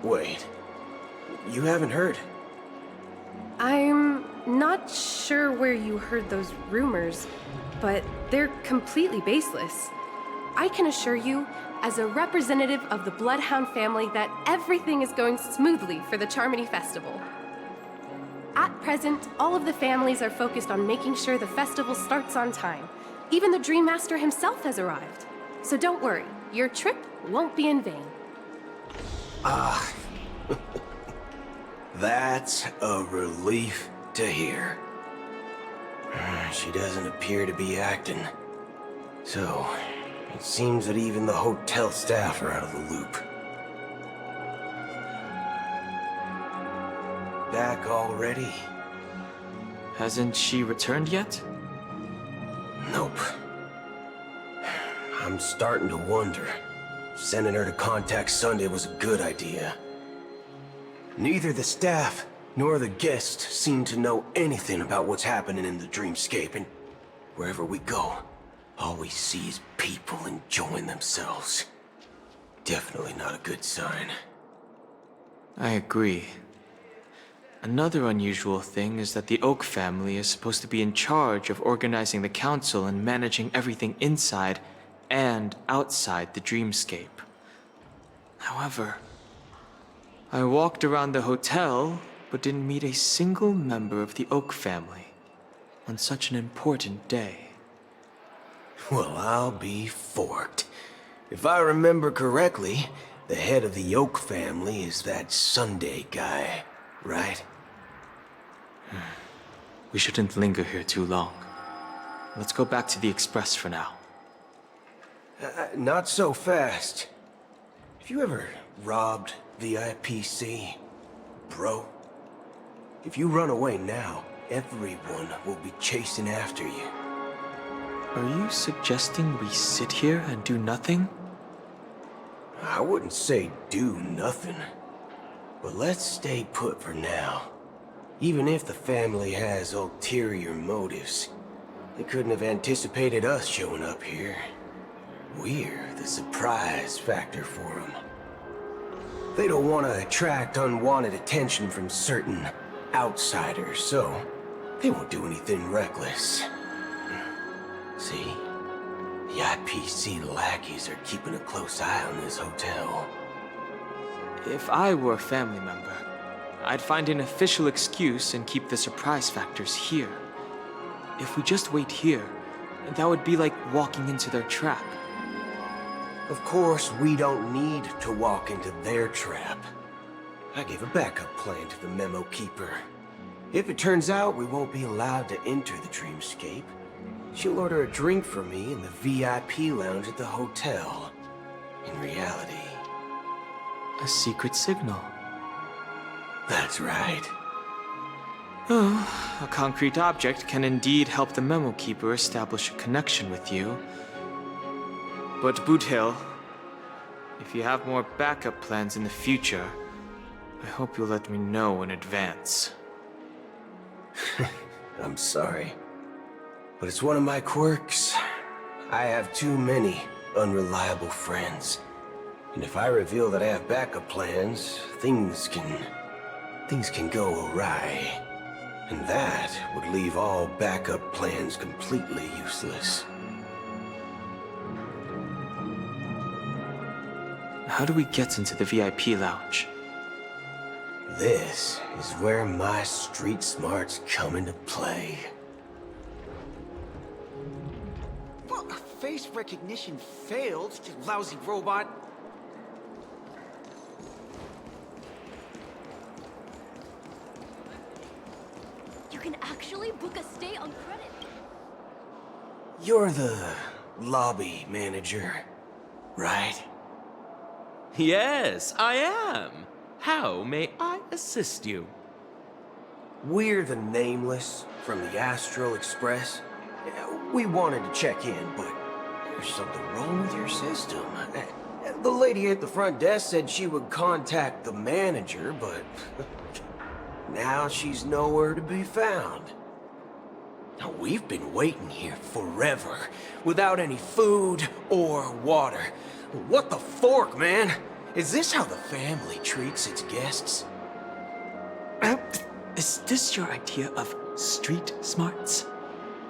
Wait, you haven't heard? I'm not sure where you heard those rumors, but they're completely baseless. I can assure you, as a representative of the Bloodhound family, that everything is going smoothly for the Charmony Festival. At present, all of the families are focused on making sure the festival starts on time. Even the Dream Master himself has arrived. So don't worry, your trip won't be in vain. Ah, that's a relief to hear. She doesn't appear to be acting. So, it seems that even the hotel staff are out of the loop. Back already? Hasn't she returned yet? Nope. I'm starting to wonder. Sending her to contact Sunday was a good idea. Neither the staff nor the guests seem to know anything about what's happening in the dreamscape, and wherever we go, all we see is people enjoying themselves. Definitely not a good sign. I agree. Another unusual thing is that the Oak family is supposed to be in charge of organizing the council and managing everything inside and outside the dreamscape. However, I walked around the hotel, but didn't meet a single member of the Oak family on such an important day. Well, I'll be forked. If I remember correctly, the head of the Oak family is that Sunday guy, right? We shouldn't linger here too long. Let's go back to the Express for now. Not so fast. Have you ever robbed VIPC, bro? If you run away now, everyone will be chasing after you. Are you suggesting we sit here and do nothing? I wouldn't say do nothing, but let's stay put for now. Even if the family has ulterior motives, they couldn't have anticipated us showing up here. We're the surprise factor for them. They don't want to attract unwanted attention from certain outsiders, so they won't do anything reckless. See? The IPC lackeys are keeping a close eye on this hotel. If I were a family member, I'd find an official excuse and keep the surprise factors here. If we just wait here, that would be like walking into their trap. Of course, we don't need to walk into their trap. I gave a backup plan to the memo keeper. If it turns out we won't be allowed to enter the dreamscape, she'll order a drink for me in the VIP lounge at the hotel. In reality... a secret signal. That's right. Oh, a concrete object can indeed help the memo keeper establish a connection with you. But Boot Hill, if you have more backup plans in the future, I hope you'll let me know in advance. I'm sorry, but it's one of my quirks. I have too many unreliable friends. And if I reveal that I have backup plans, things can go awry. And that would leave all backup plans completely useless. How do we get into the VIP lounge? This is where my street smarts come into play. Well, face recognition failed, you lousy robot. You can actually book a stay on credit. You're the lobby manager, right? Yes, I am. How may I assist you? We're the Nameless from the Astral Express. We wanted to check in, but there's something wrong with your system. The lady at the front desk said she would contact the manager, but now she's nowhere to be found. Now, we've been waiting here forever, without any food or water. What the fork, man? Is this how the family treats its guests? Is this your idea of street smarts?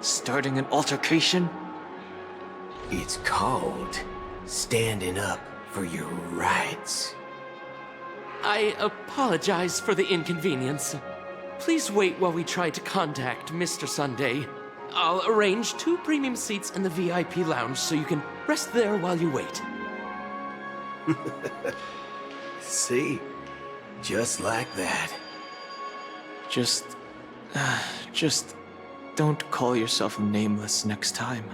Starting an altercation? It's called standing up for your rights. I apologize for the inconvenience. Please wait while we try to contact Mr. Sunday. I'll arrange 2 premium seats in the VIP lounge so you can rest there while you wait. See? Just like that. Just don't call yourself nameless next time.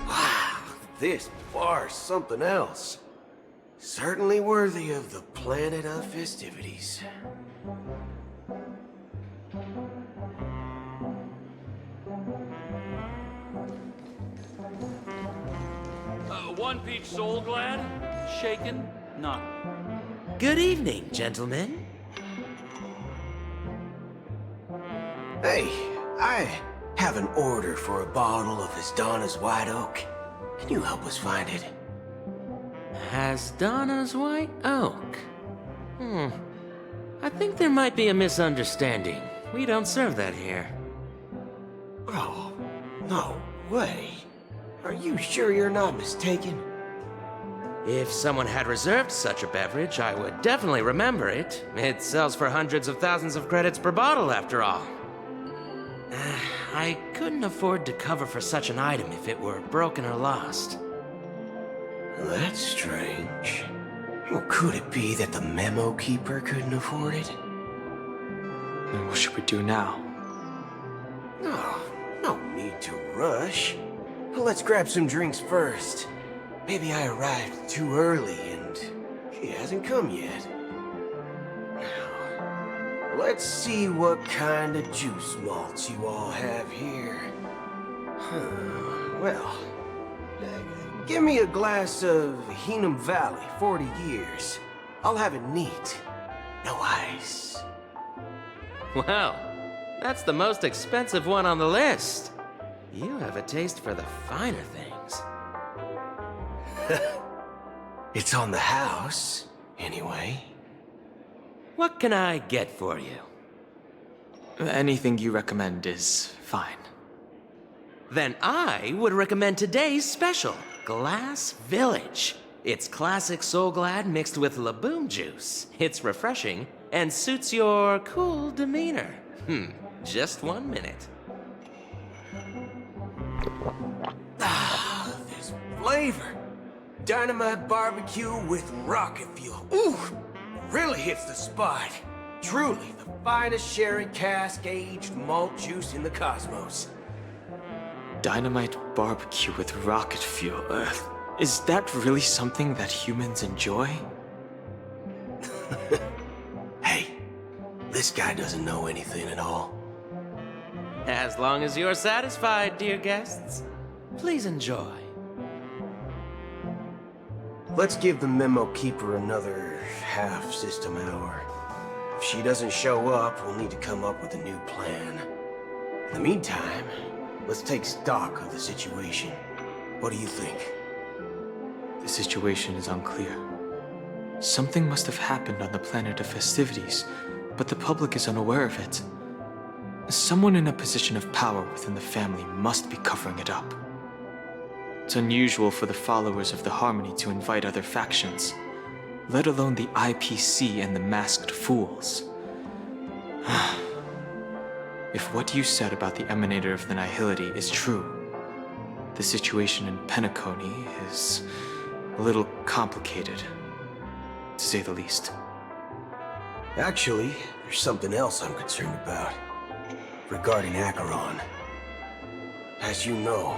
Wow, this bar's something else. Certainly worthy of the planet of festivities. One peach soul glad? Shaken? None. Good evening, gentlemen. Hey, I have an order for a bottle of Hasdana's White Oak. Can you help us find it? Hasdana's White Oak? I think there might be a misunderstanding. We don't serve that here. Oh, no way. Are you sure you're not mistaken? If someone had reserved such a beverage, I would definitely remember it. It sells for hundreds of thousands of credits per bottle, after all. I couldn't afford to cover for such an item if it were broken or lost. That's strange. Well, could it be that the memo keeper couldn't afford it? Then what should we do now? Oh, no need to rush. Let's grab some drinks first. Maybe I arrived too early and he hasn't come yet. Now, let's see what kind of juice malts you all have here. Well, give me a glass of Heenum Valley, 40 years. I'll have it neat. No ice. Wow, that's the most expensive one on the list. You have a taste for the finer things. It's on the house, anyway. What can I get for you? Anything you recommend is fine. Then I would recommend today's special, Glass Village. It's classic Soul Glad mixed with Laboom juice. It's refreshing and suits your cool demeanor. Just 1 minute. Ah, this flavor. Dynamite barbecue with rocket fuel. Ooh, really hits the spot. Truly the finest sherry cask-aged malt juice in the cosmos. Dynamite barbecue with rocket fuel. Is that really something that humans enjoy? Hey, this guy doesn't know anything at all. As long as you're satisfied, dear guests, please enjoy. Let's give the memo keeper another half system hour. If she doesn't show up, we'll need to come up with a new plan. In the meantime, let's take stock of the situation. What do you think? The situation is unclear. Something must have happened on the planet of festivities, but the public is unaware of it. Someone in a position of power within the family must be covering it up. It's unusual for the followers of the Harmony to invite other factions, let alone the IPC and the Masked Fools. If what you said about the Emanator of the Nihility is true, the situation in Penacony is a little complicated, to say the least. Actually, there's something else I'm concerned about. Regarding Acheron. As you know,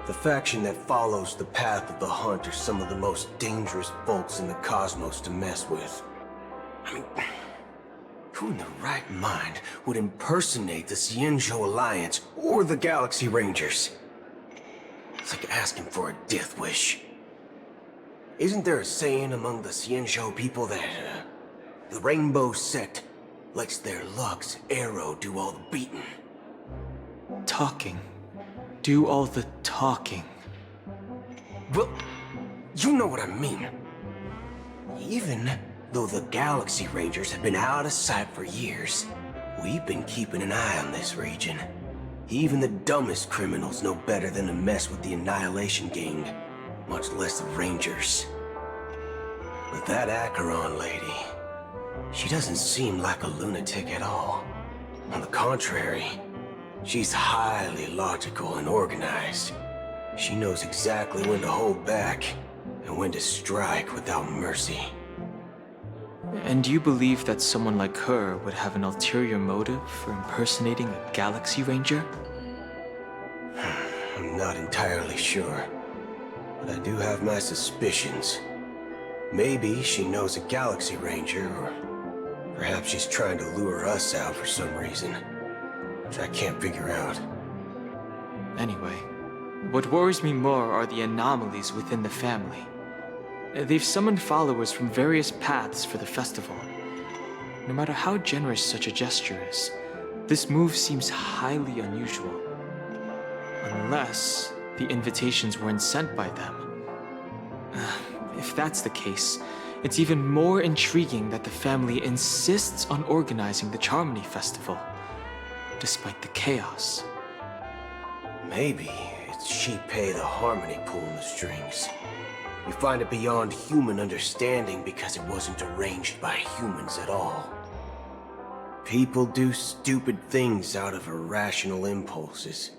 the faction that follows the path of the Hunt are some of the most dangerous folks in the cosmos to mess with. I mean, who in their right mind would impersonate the Xianzhou Alliance or the Galaxy Rangers? It's like asking for a death wish. Isn't there a saying among the Xianzhou people that the Rainbow Sect lets their Lux arrow do all the beating? Talking. Do all the talking. Well, You know what I mean. Even though the Galaxy Rangers have been out of sight for years, we've been keeping an eye on this region. Even the dumbest criminals know better than to mess with the Annihilation Gang, much less the Rangers. But that Acheron lady, she doesn't seem like a lunatic at all. On the contrary, she's highly logical and organized. She knows exactly when to hold back and when to strike without mercy. And you believe that someone like her would have an ulterior motive for impersonating a Galaxy Ranger? I'm not entirely sure, but I do have my suspicions. Maybe she knows a Galaxy Ranger, or perhaps she's trying to lure us out for some reason, which I can't figure out. Anyway, what worries me more are the anomalies within the family. They've summoned followers from various paths for the festival. No matter how generous such a gesture is, this move seems highly unusual. Unless the invitations weren't sent by them. If that's the case, it's even more intriguing that the family insists on organizing the Charmony Festival, despite the chaos. Maybe it's Shipei the Harmony pulling the strings. We find it beyond human understanding because it wasn't arranged by humans at all. People do stupid things out of irrational impulses.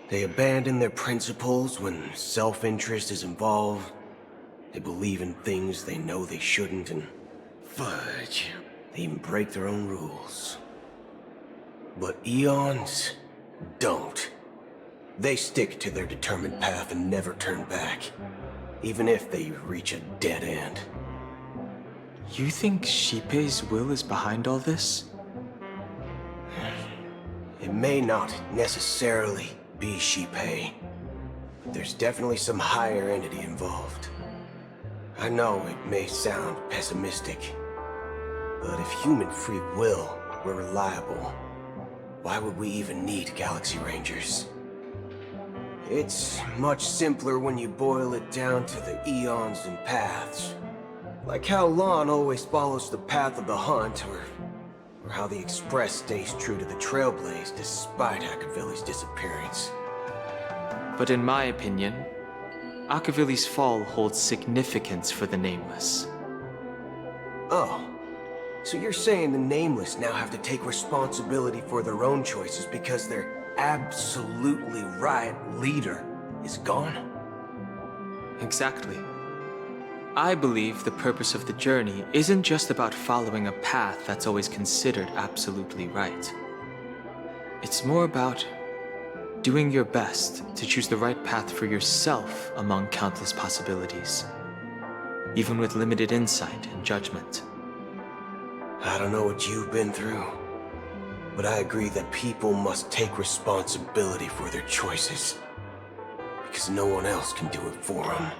They abandon their principles when self-interest is involved. They believe in things they know they shouldn't, and fudge, they even break their own rules. But Eons don't. They stick to their determined path and never turn back, even if they reach a dead end. You think Shipei's will is behind all this? It may not necessarily be Shipei, but there's definitely some higher entity involved. I know it may sound pessimistic, but if human free will were reliable, why would we even need Galaxy Rangers? It's much simpler when you boil it down to the eons and paths. Like how Lon always follows the path of the hunt, or how the Express stays true to the Trailblaze despite Akavili's disappearance. But in my opinion, Akavili's fall holds significance for the Nameless. Oh, so you're saying the Nameless now have to take responsibility for their own choices because their absolutely right leader is gone? Exactly. I believe the purpose of the journey isn't just about following a path that's always considered absolutely right. It's more about doing your best to choose the right path for yourself among countless possibilities, even with limited insight and judgment. I don't know what you've been through, but I agree that people must take responsibility for their choices, because no one else can do it for them.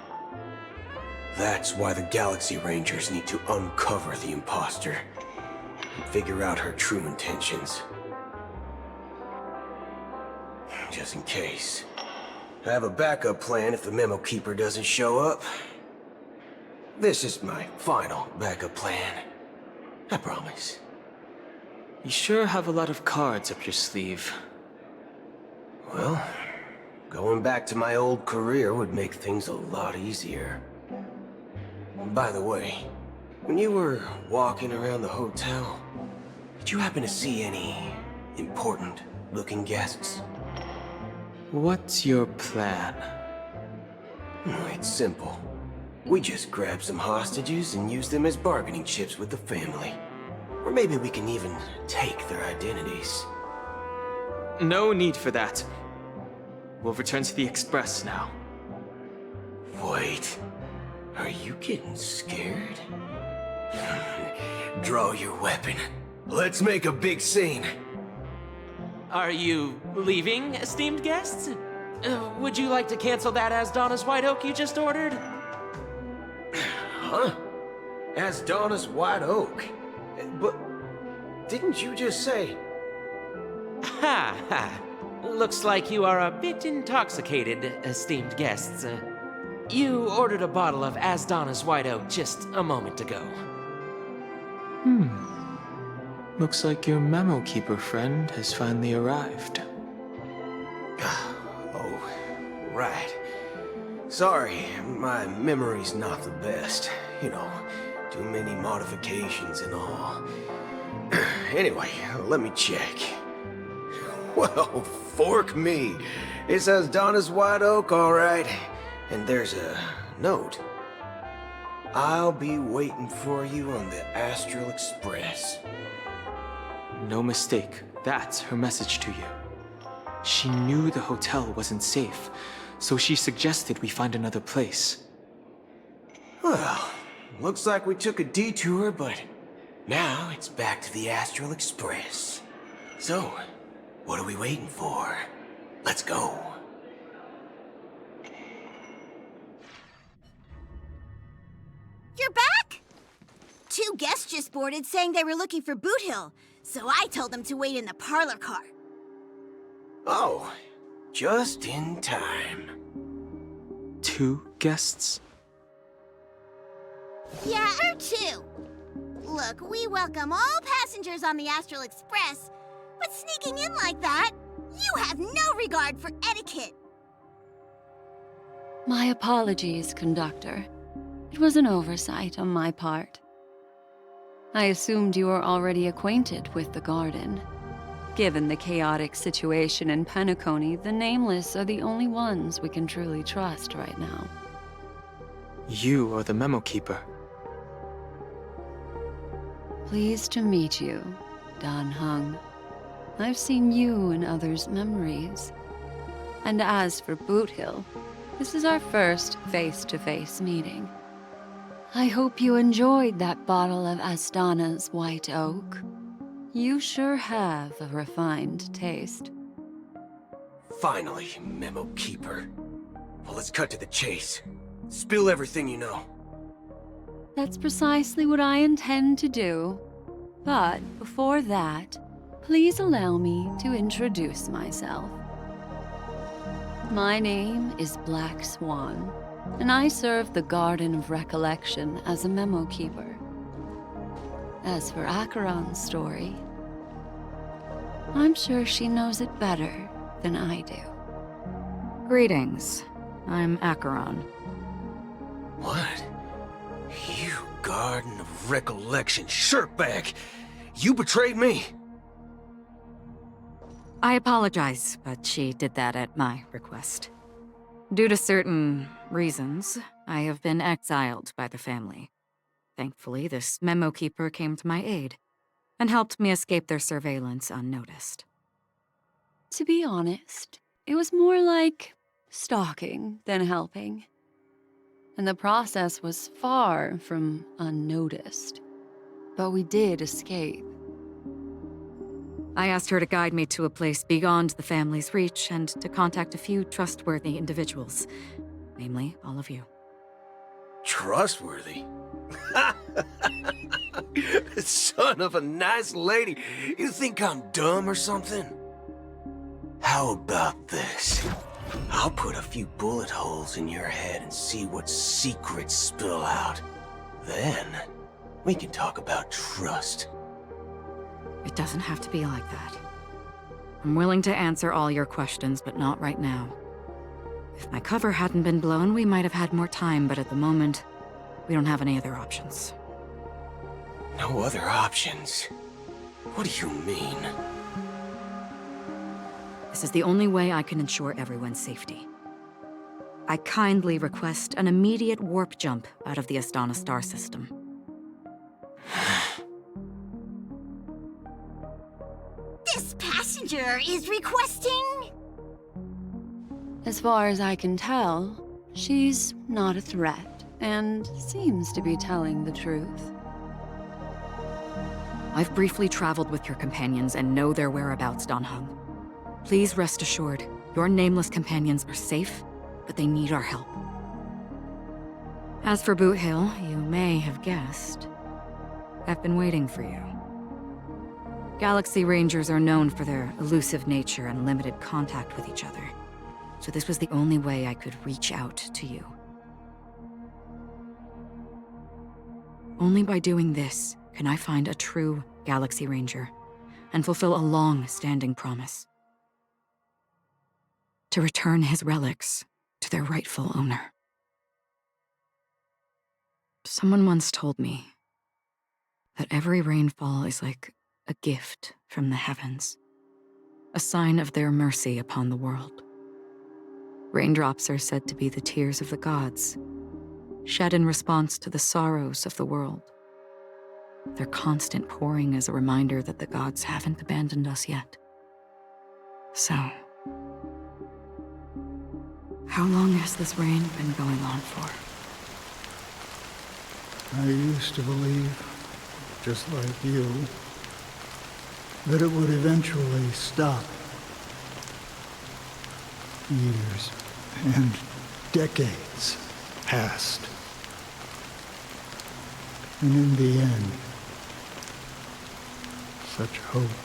That's why the Galaxy Rangers need to uncover the imposter and figure out her true intentions. Just in case. I have a backup plan if the Memo Keeper doesn't show up. This is my final backup plan. I promise. You sure have a lot of cards up your sleeve. Well, going back to my old career would make things a lot easier. By the way, when you were walking around the hotel, did you happen to see any important-looking guests? What's your plan? It's simple. We just grab some hostages and use them as bargaining chips with the family. Or maybe we can even take their identities. No need for that. We'll return to the Express now. Wait. Are you getting scared? Draw your weapon. Let's make a big scene. Are you leaving, esteemed guests? Would you like to cancel that Asdana's White Oak you just ordered? Huh? Asdana's White Oak? But didn't you just say... Ha ha. Looks like you are a bit intoxicated, esteemed guests. You ordered a bottle of Asdana's White Oak just a moment ago. Looks like your memo keeper friend has finally arrived. Oh, right. Sorry, my memory's not the best. You know, too many modifications and all. Anyway, let me check. Well, fork me. It says Donna's White Oak, all right. And there's a note. I'll be waiting for you on the Astral Express. No mistake, that's her message to you. She knew the hotel wasn't safe, so she suggested we find another place. Well, looks like we took a detour, but now it's back to the Astral Express. So, what are we waiting for? Let's go. You're back? 2 guests just boarded saying they were looking for Boot Hill, so I told them to wait in the parlor car. Oh, just in time. 2 guests? Yeah, or 2. Look, we welcome all passengers on the Astral Express, but sneaking in like that, you have no regard for etiquette. My apologies, conductor. It was an oversight on my part. I assumed you were already acquainted with the garden. Given the chaotic situation in Penacony, the Nameless are the only ones we can truly trust right now. You are the memo keeper. Pleased to meet you, Dan Hung. I've seen you in others' memories. And as for Boot Hill, this is our first face-to-face meeting. I hope you enjoyed that bottle of Astana's White Oak. You sure have a refined taste. Finally, memo keeper. Well, let's cut to the chase. Spill everything you know. That's precisely what I intend to do. But before that, please allow me to introduce myself. My name is Black Swan, and I serve the Garden of Recollection as a memo keeper. As for Acheron's story, I'm sure she knows it better than I do. Greetings. I'm Acheron. What? You Garden of Recollection shirtbag! You betrayed me! I apologize, but she did that at my request. Due to certain reasons, I have been exiled by the family. Thankfully, this memo keeper came to my aid and helped me escape their surveillance unnoticed. To be honest, it was more like stalking than helping. And the process was far from unnoticed. But we did escape. I asked her to guide me to a place beyond the family's reach and to contact a few trustworthy individuals, namely all of you. Trustworthy? Son of a nice lady, you think I'm dumb or something? How about this? I'll put a few bullet holes in your head and see what secrets spill out. Then, we can talk about trust. It doesn't have to be like that. I'm willing to answer all your questions, but not right now. If my cover hadn't been blown, we might have had more time, but at the moment, we don't have any other options. No other options? What do you mean? This is the only way I can ensure everyone's safety. I kindly request an immediate warp jump out of the Astana star system. This passenger is requesting... As far as I can tell, she's not a threat and seems to be telling the truth. I've briefly traveled with your companions and know their whereabouts, Dan Hung. Please rest assured, your nameless companions are safe, but they need our help. As for Boot Hill, you may have guessed. I've been waiting for you. Galaxy Rangers are known for their elusive nature and limited contact with each other, so this was the only way I could reach out to you. Only by doing this can I find a true Galaxy Ranger and fulfill a long-standing promise. To return his relics to their rightful owner. Someone once told me that every rainfall is like a gift from the heavens, a sign of their mercy upon the world. Raindrops are said to be the tears of the gods, shed in response to the sorrows of the world. Their constant pouring is a reminder that the gods haven't abandoned us yet. So, how long has this rain been going on for? I used to believe, just like you, that it would eventually stop. Years and decades passed. And in the end, such hope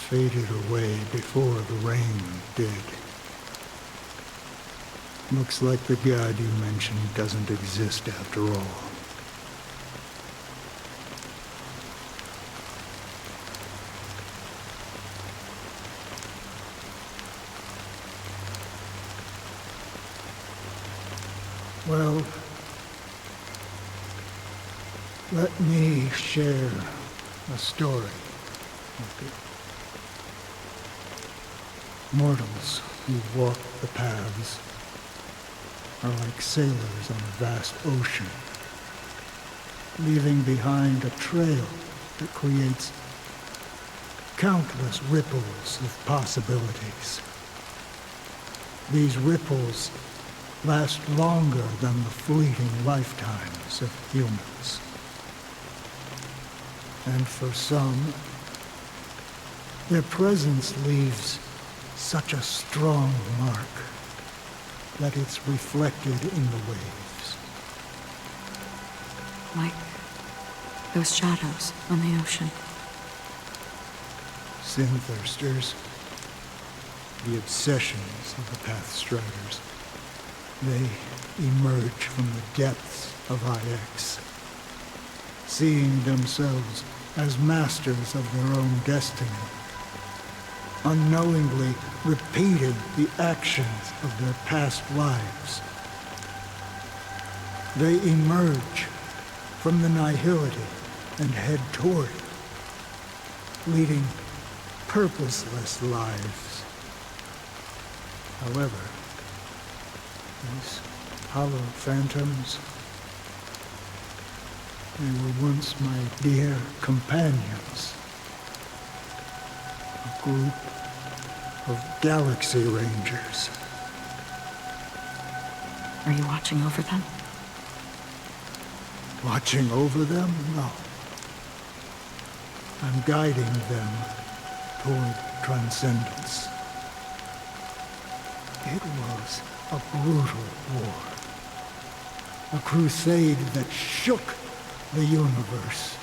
faded away before the rain did. Looks like the god you mentioned doesn't exist after all. Well, let me share a story with you. Mortals who walk the paths are like sailors on a vast ocean, leaving behind a trail that creates countless ripples of possibilities. These ripples last longer than the fleeting lifetimes of humans. And for some, their presence leaves such a strong mark that it's reflected in the waves. Like those shadows on the ocean. Sin-thirsters, the obsessions of the Pathstriders, they emerge from the depths of IX, seeing themselves as masters of their own destiny, unknowingly repeating the actions of their past lives. They emerge from the nihility and head toward it, leading purposeless lives. However, these hollow phantoms, they were once my dear companions. A group of Galaxy Rangers. Are you watching over them? Watching over them? No. I'm guiding them toward transcendence. It was a brutal war. A crusade that shook the universe.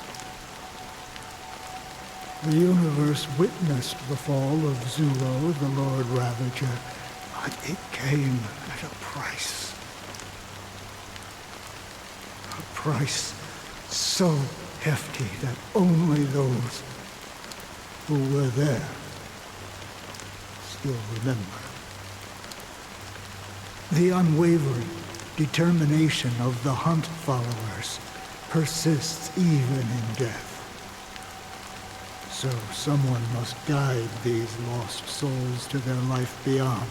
The universe witnessed the fall of Zulo, the Lord Ravager, but it came at a price. A price so hefty that only those who were there still remember. The unwavering determination of the Hunt followers persists even in death. So someone must guide these lost souls to their life beyond.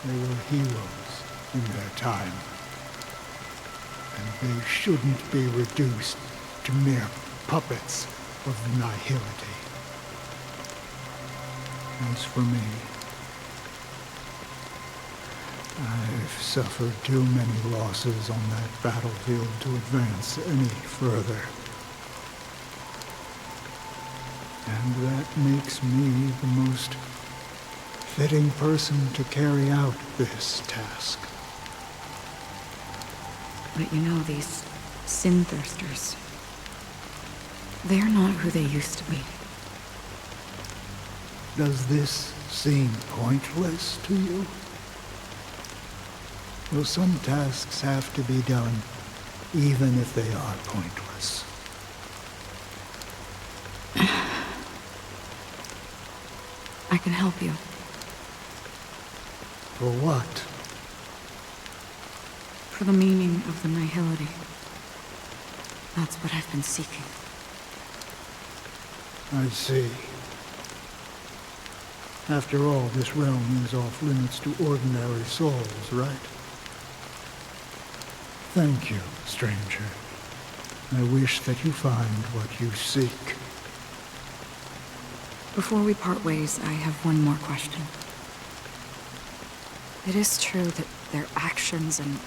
They were heroes in their time, and they shouldn't be reduced to mere puppets of nihility. As for me, I've suffered too many losses on that battlefield to advance any further. And that makes me the most fitting person to carry out this task. But you know, these sin-thirsters, they're not who they used to be. Does this seem pointless to you? Well, some tasks have to be done, even if they are pointless. I can help you. For what? For the meaning of the nihility. That's what I've been seeking. I see. After all, this realm is off limits to ordinary souls, right? Thank you, stranger. I wish that you find what you seek. Before we part ways, I have one more question. It is true that their actions and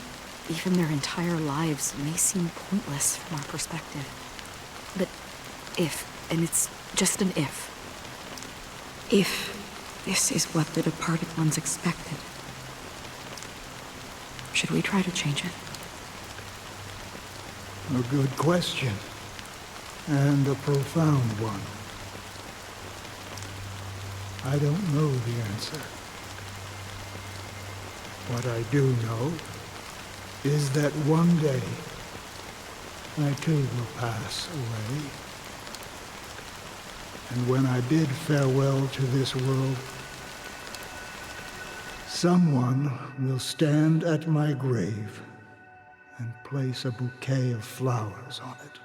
even their entire lives may seem pointless from our perspective. But if, and it's just an if this is what the departed ones expected, should we try to change it? A good question. And a profound one. I don't know the answer. What I do know is that one day I too will pass away. And when I bid farewell to this world, someone will stand at my grave and place a bouquet of flowers on it.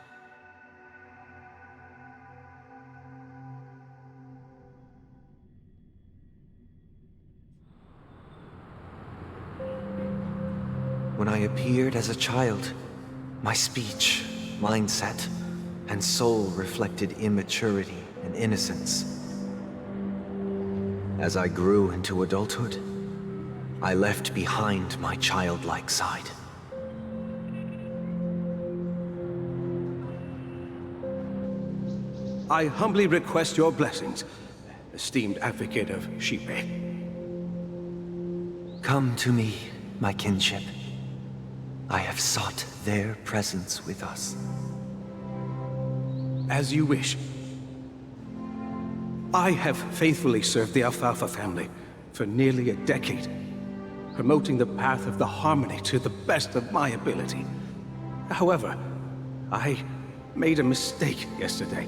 When I appeared as a child, my speech, mindset, and soul reflected immaturity and innocence. As I grew into adulthood, I left behind my childlike side. I humbly request your blessings, esteemed advocate of Shipe. Come to me, my kinship. I have sought their presence with us. As you wish. I have faithfully served the Alfalfa family for nearly a decade, promoting the path of the harmony to the best of my ability. However, I made a mistake yesterday.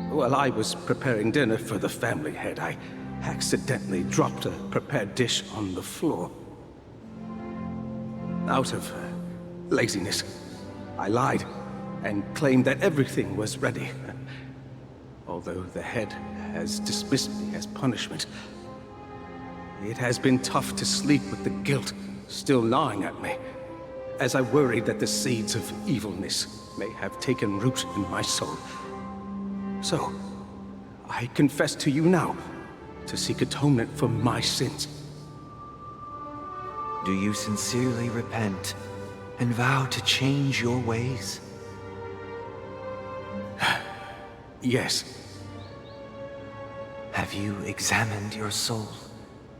While I was preparing dinner for the family head, I accidentally dropped a prepared dish on the floor. Out of laziness, I lied and claimed that everything was ready. Although the head has dismissed me as punishment, it has been tough to sleep with the guilt still gnawing at me, as I worried that the seeds of evilness may have taken root in my soul. So, I confess to you now to seek atonement for my sins. Do you sincerely repent and vow to change your ways? Yes. Have you examined your soul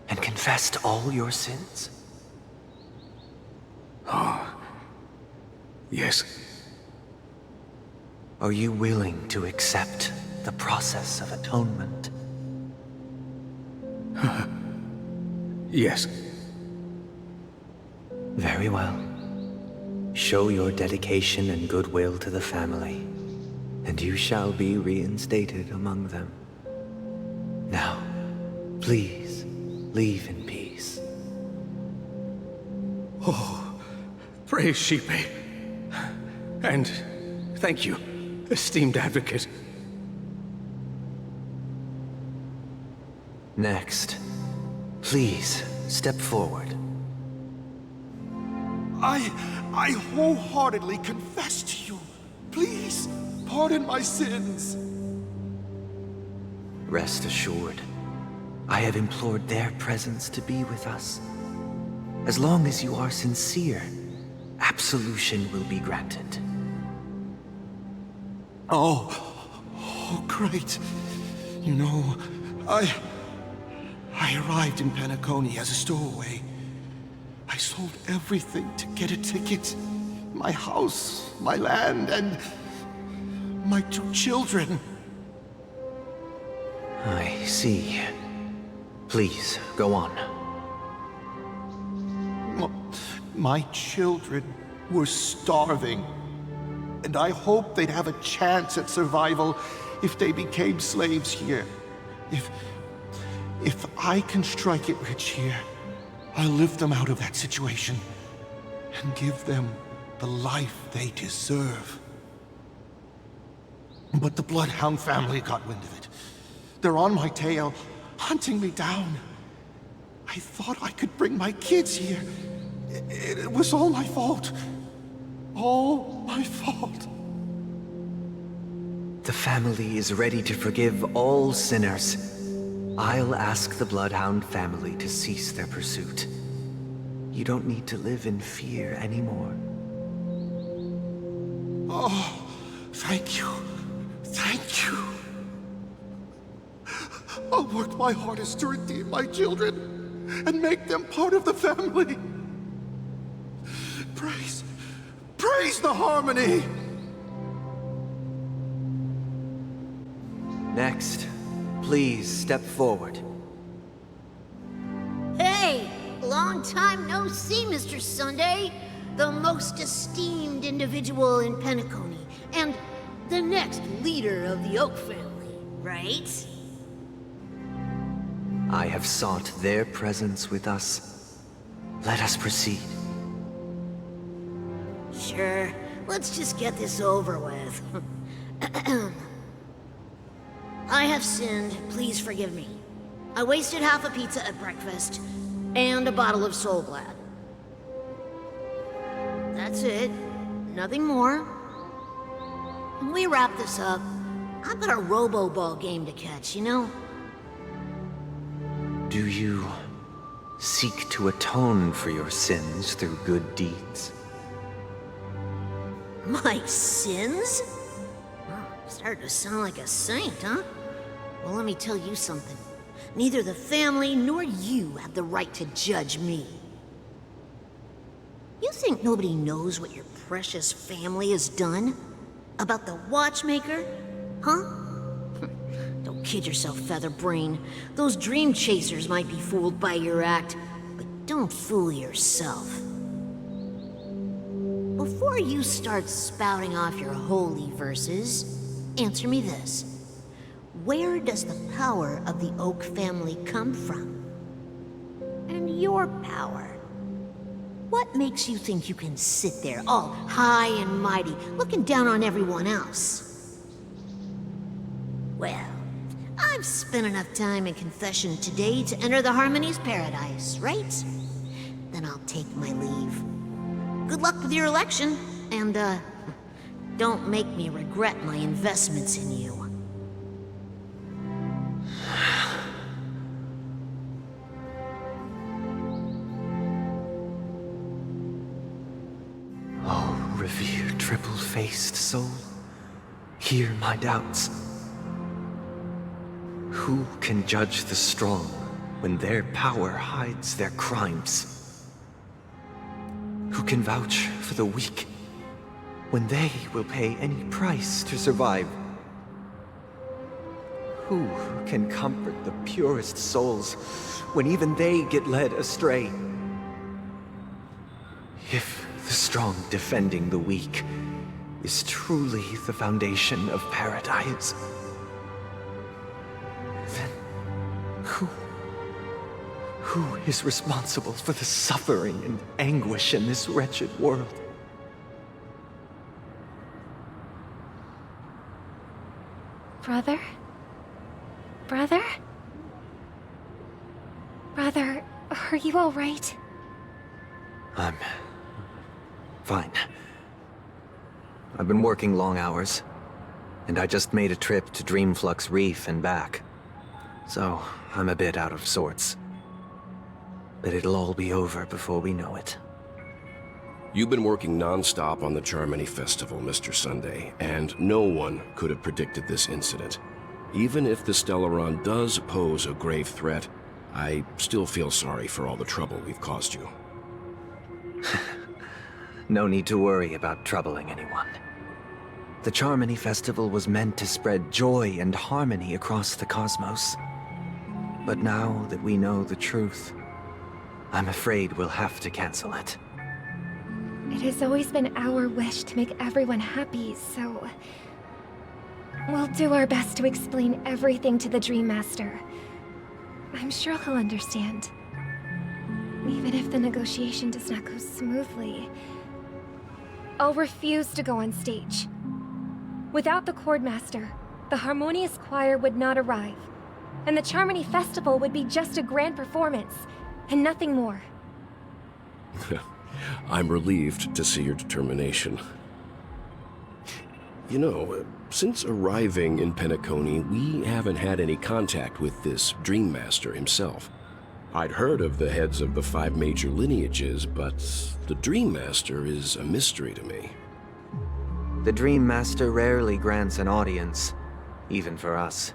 and confessed all your sins? Oh, yes. Are you willing to accept the process of atonement? Yes. Very well. Show your dedication and goodwill to the family, and you shall be reinstated among them. Now, please, leave in peace. Oh, praise Shipe. And thank you, esteemed advocate. Next, please step forward. I wholeheartedly confess to you. Please, pardon my sins. Rest assured, I have implored their presence to be with us. As long as you are sincere, absolution will be granted. Oh, great. You know, I arrived in Penacony as a stowaway. I sold everything to get a ticket. My house, my land, and my 2 children. I see. Please, go on. My children were starving, and I hoped they'd have a chance at survival if they became slaves here. If I can strike it rich here, I'll lift them out of that situation and give them the life they deserve. But the Bloodhound family got wind of it. They're on my tail, hunting me down. I thought I could bring my kids here. It was all my fault. All my fault. The family is ready to forgive all sinners. I'll ask the Bloodhound family to cease their pursuit. You don't need to live in fear anymore. Oh, thank you. Thank you. I'll work my hardest to redeem my children and make them part of the family. Praise the harmony! Next, please step forward. Hey! Long time no see, Mr. Sunday. The most esteemed individual in Penacony, and the next leader of the Oak family, right? I have sought their presence with us. Let us proceed. Sure. Let's just get this over with. I have sinned. Please forgive me. I wasted half a pizza at breakfast, and a bottle of Soul Glad. That's it. Nothing more. When we wrap this up, I've got a robo-ball game to catch, you know? Do you seek to atone for your sins through good deeds? My sins? Started to sound like a saint, huh? Well, let me tell you something. Neither the family nor you have the right to judge me. You think nobody knows what your precious family has done? About the watchmaker? Huh? Don't kid yourself, Featherbrain. Those dream chasers might be fooled by your act, but don't fool yourself. Before you start spouting off your holy verses, answer me this. Where does the power of the Oak family come from? And your power? What makes you think you can sit there all high and mighty, looking down on everyone else? Well, I've spent enough time in confession today to enter the Harmony's paradise, right? Then I'll take my leave. Good luck with your election, and, don't make me regret my investments in you. Oh, revered triple-faced soul, hear my doubts. Who can judge the strong when their power hides their crimes? Who can vouch for the weak when they will pay any price to survive? Who can comfort the purest souls when even they get led astray? If the strong defending the weak is truly the foundation of paradise, then who is responsible for the suffering and anguish in this wretched world? Brother? Brother? Brother, are you all right? I'm fine. I've been working long hours, and I just made a trip to Dreamflux Reef and back. So, I'm a bit out of sorts. But it'll all be over before we know it. You've been working non-stop on the Charmony Festival, Mr. Sunday, and no one could have predicted this incident. Even if the Stellaron does pose a grave threat, I still feel sorry for all the trouble we've caused you. No need to worry about troubling anyone. The Charmony Festival was meant to spread joy and harmony across the cosmos. But now that we know the truth, I'm afraid we'll have to cancel it. It has always been our wish to make everyone happy, so... we'll do our best to explain everything to the Dream Master. I'm sure he'll understand. Even if the negotiation does not go smoothly, I'll refuse to go on stage. Without the Chordmaster, the Harmonious Choir would not arrive, and the Charmony Festival would be just a grand performance, and nothing more. I'm relieved to see your determination. You know, since arriving in Penacony, we haven't had any contact with this Dream Master himself. I'd heard of the heads of the 5 major lineages, but the Dream Master is a mystery to me. The Dream Master rarely grants an audience, even for us.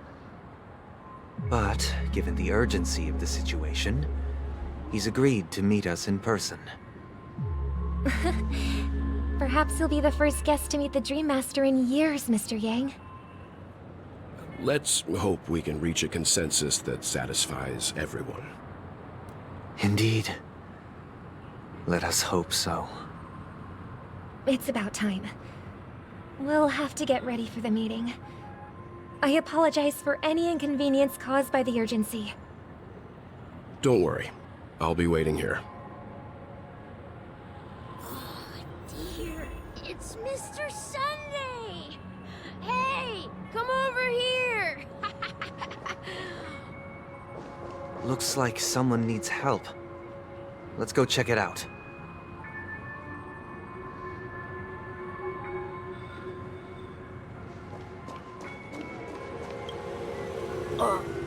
But, given the urgency of the situation, he's agreed to meet us in person. Perhaps he'll be the first guest to meet the Dream Master in years, Mr. Yang. Let's hope we can reach a consensus that satisfies everyone. Indeed. Let us hope so. It's about time. We'll have to get ready for the meeting. I apologize for any inconvenience caused by the urgency. Don't worry. I'll be waiting here. Dear, it's Mr. Sunday! Hey, come over here! Looks like someone needs help. Let's go check it out.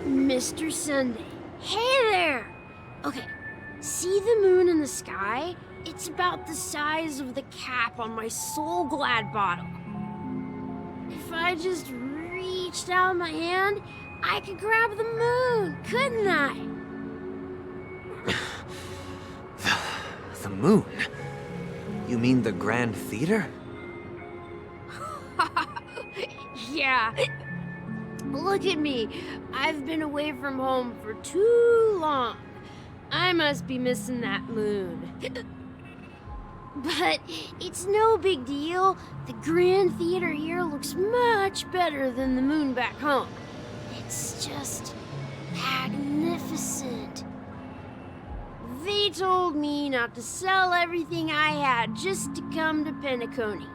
Mr. Sunday. Hey there! Okay, see the moon in the sky? It's about the size of the cap on my Soul Glad bottle. If I just reached out my hand, I could grab the moon, couldn't I? The moon? You mean the Grand Theater? Yeah. Look at me. I've been away from home for too long. I must be missing that moon. But it's no big deal. The Grand Theater here looks much better than the moon back home. It's just magnificent. They told me not to sell everything I had just to come to Penacony.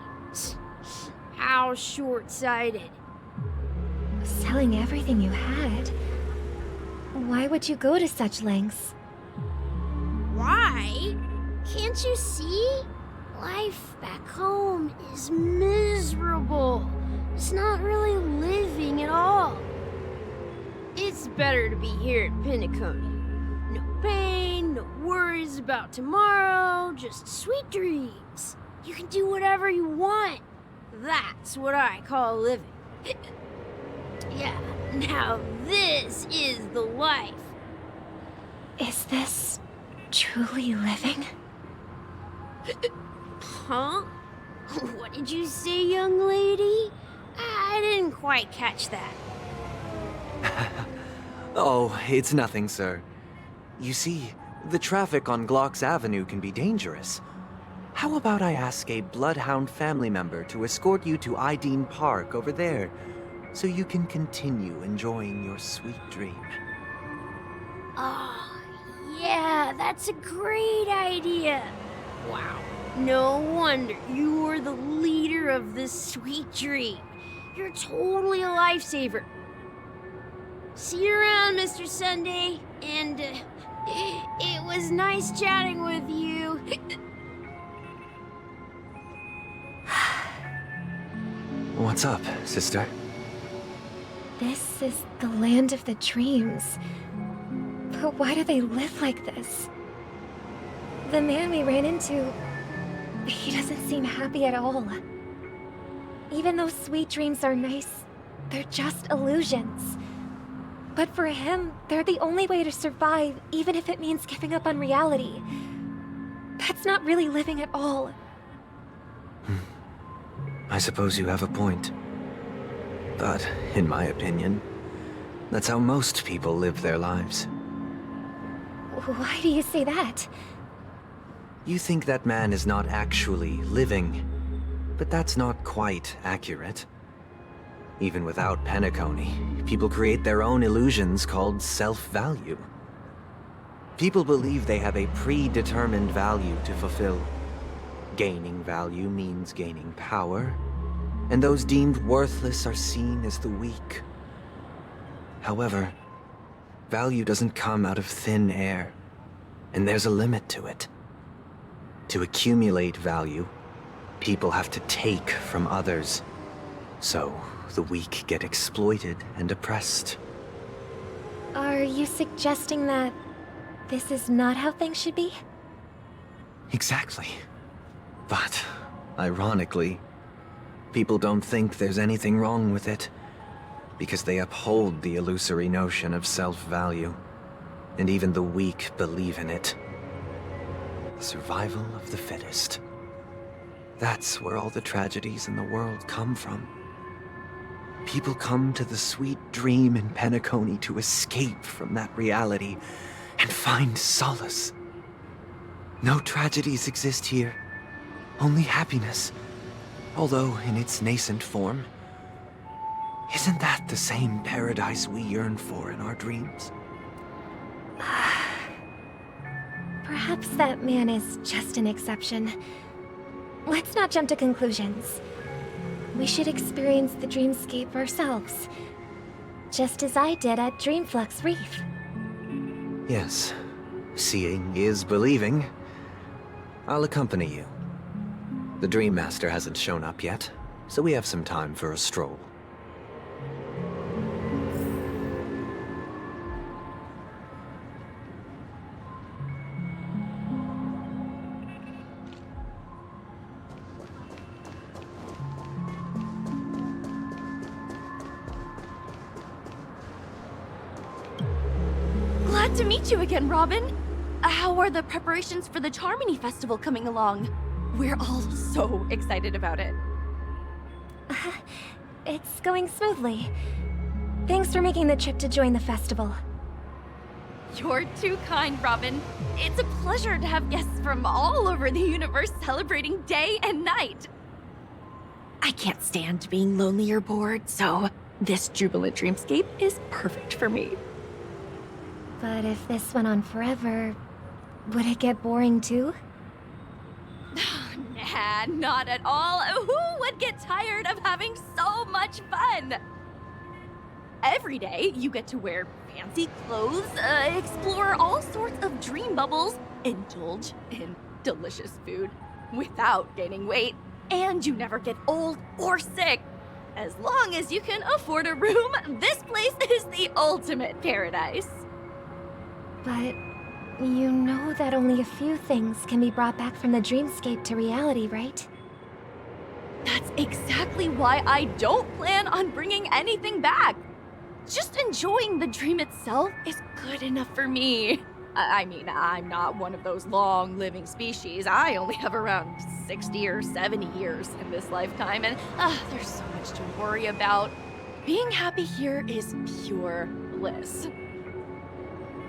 How short-sighted. Selling everything you had? Why would you go to such lengths? Why? Can't you see? Life back home is miserable. It's not really living at all. It's better to be here at Penacony. No pain, no worries about tomorrow, just sweet dreams. You can do whatever you want. That's what I call living. Yeah, now this is the life. Is this truly living? Huh? What did you say, young lady? I didn't quite catch that. Oh, it's nothing, sir. You see, the traffic on Glock's Avenue can be dangerous. How about I ask a Bloodhound family member to escort you to Ideen Park over there, so you can continue enjoying your sweet dream? Oh, yeah, that's a great idea. Wow, no wonder you're the leader of this sweet dream. You're totally a lifesaver. See you around, Mr. Sunday, and it was nice chatting with you. What's up, sister? This is the land of the dreams. But why do they live like this? The man we ran into, he doesn't seem happy at all. Even though sweet dreams are nice, they're just illusions. But for him, they're the only way to survive, even if it means giving up on reality. That's not really living at all. I suppose you have a point. But, in my opinion, that's how most people live their lives. Why do you say that? You think that man is not actually living, but that's not quite accurate. Even without Penacony, people create their own illusions called self-value. People believe they have a predetermined value to fulfill. Gaining value means gaining power, and those deemed worthless are seen as the weak. However, value doesn't come out of thin air, and there's a limit to it. To accumulate value, people have to take from others. So, the weak get exploited and oppressed. Are you suggesting that this is not how things should be? Exactly. But, ironically, people don't think there's anything wrong with it, because they uphold the illusory notion of self-value, and even the weak believe in it. The survival of the fittest. That's where all the tragedies in the world come from. People come to the sweet dream in Penacony to escape from that reality and find solace. No tragedies exist here, only happiness, although in its nascent form. Isn't that the same paradise we yearn for in our dreams? Perhaps that man is just an exception. Let's not jump to conclusions. We should experience the dreamscape ourselves, just as I did at Dreamflux Reef. Yes, seeing is believing. I'll accompany you. The Dream Master hasn't shown up yet, so we have some time for a stroll. Glad to meet you again, Robin. How are the preparations for the Charmony Festival coming along? We're all so excited about it. It's going smoothly. Thanks for making the trip to join the festival. You're too kind, Robin. It's a pleasure to have guests from all over the universe celebrating day and night. I can't stand being lonely or bored, so this jubilant dreamscape is perfect for me. But if this went on forever, would it get boring too? Nah, not at all. Who would get tired of having so much fun? Every day, you get to wear fancy clothes, explore all sorts of dream bubbles, indulge in delicious food without gaining weight, and you never get old or sick. As long as you can afford a room, this place is the ultimate paradise. But you know that only a few things can be brought back from the dreamscape to reality, right? That's exactly why I don't plan on bringing anything back. Just enjoying the dream itself is good enough for me. I mean, I'm not one of those long-living species. I only have around 60 or 70 years in this lifetime, and there's so much to worry about. Being happy here is pure bliss.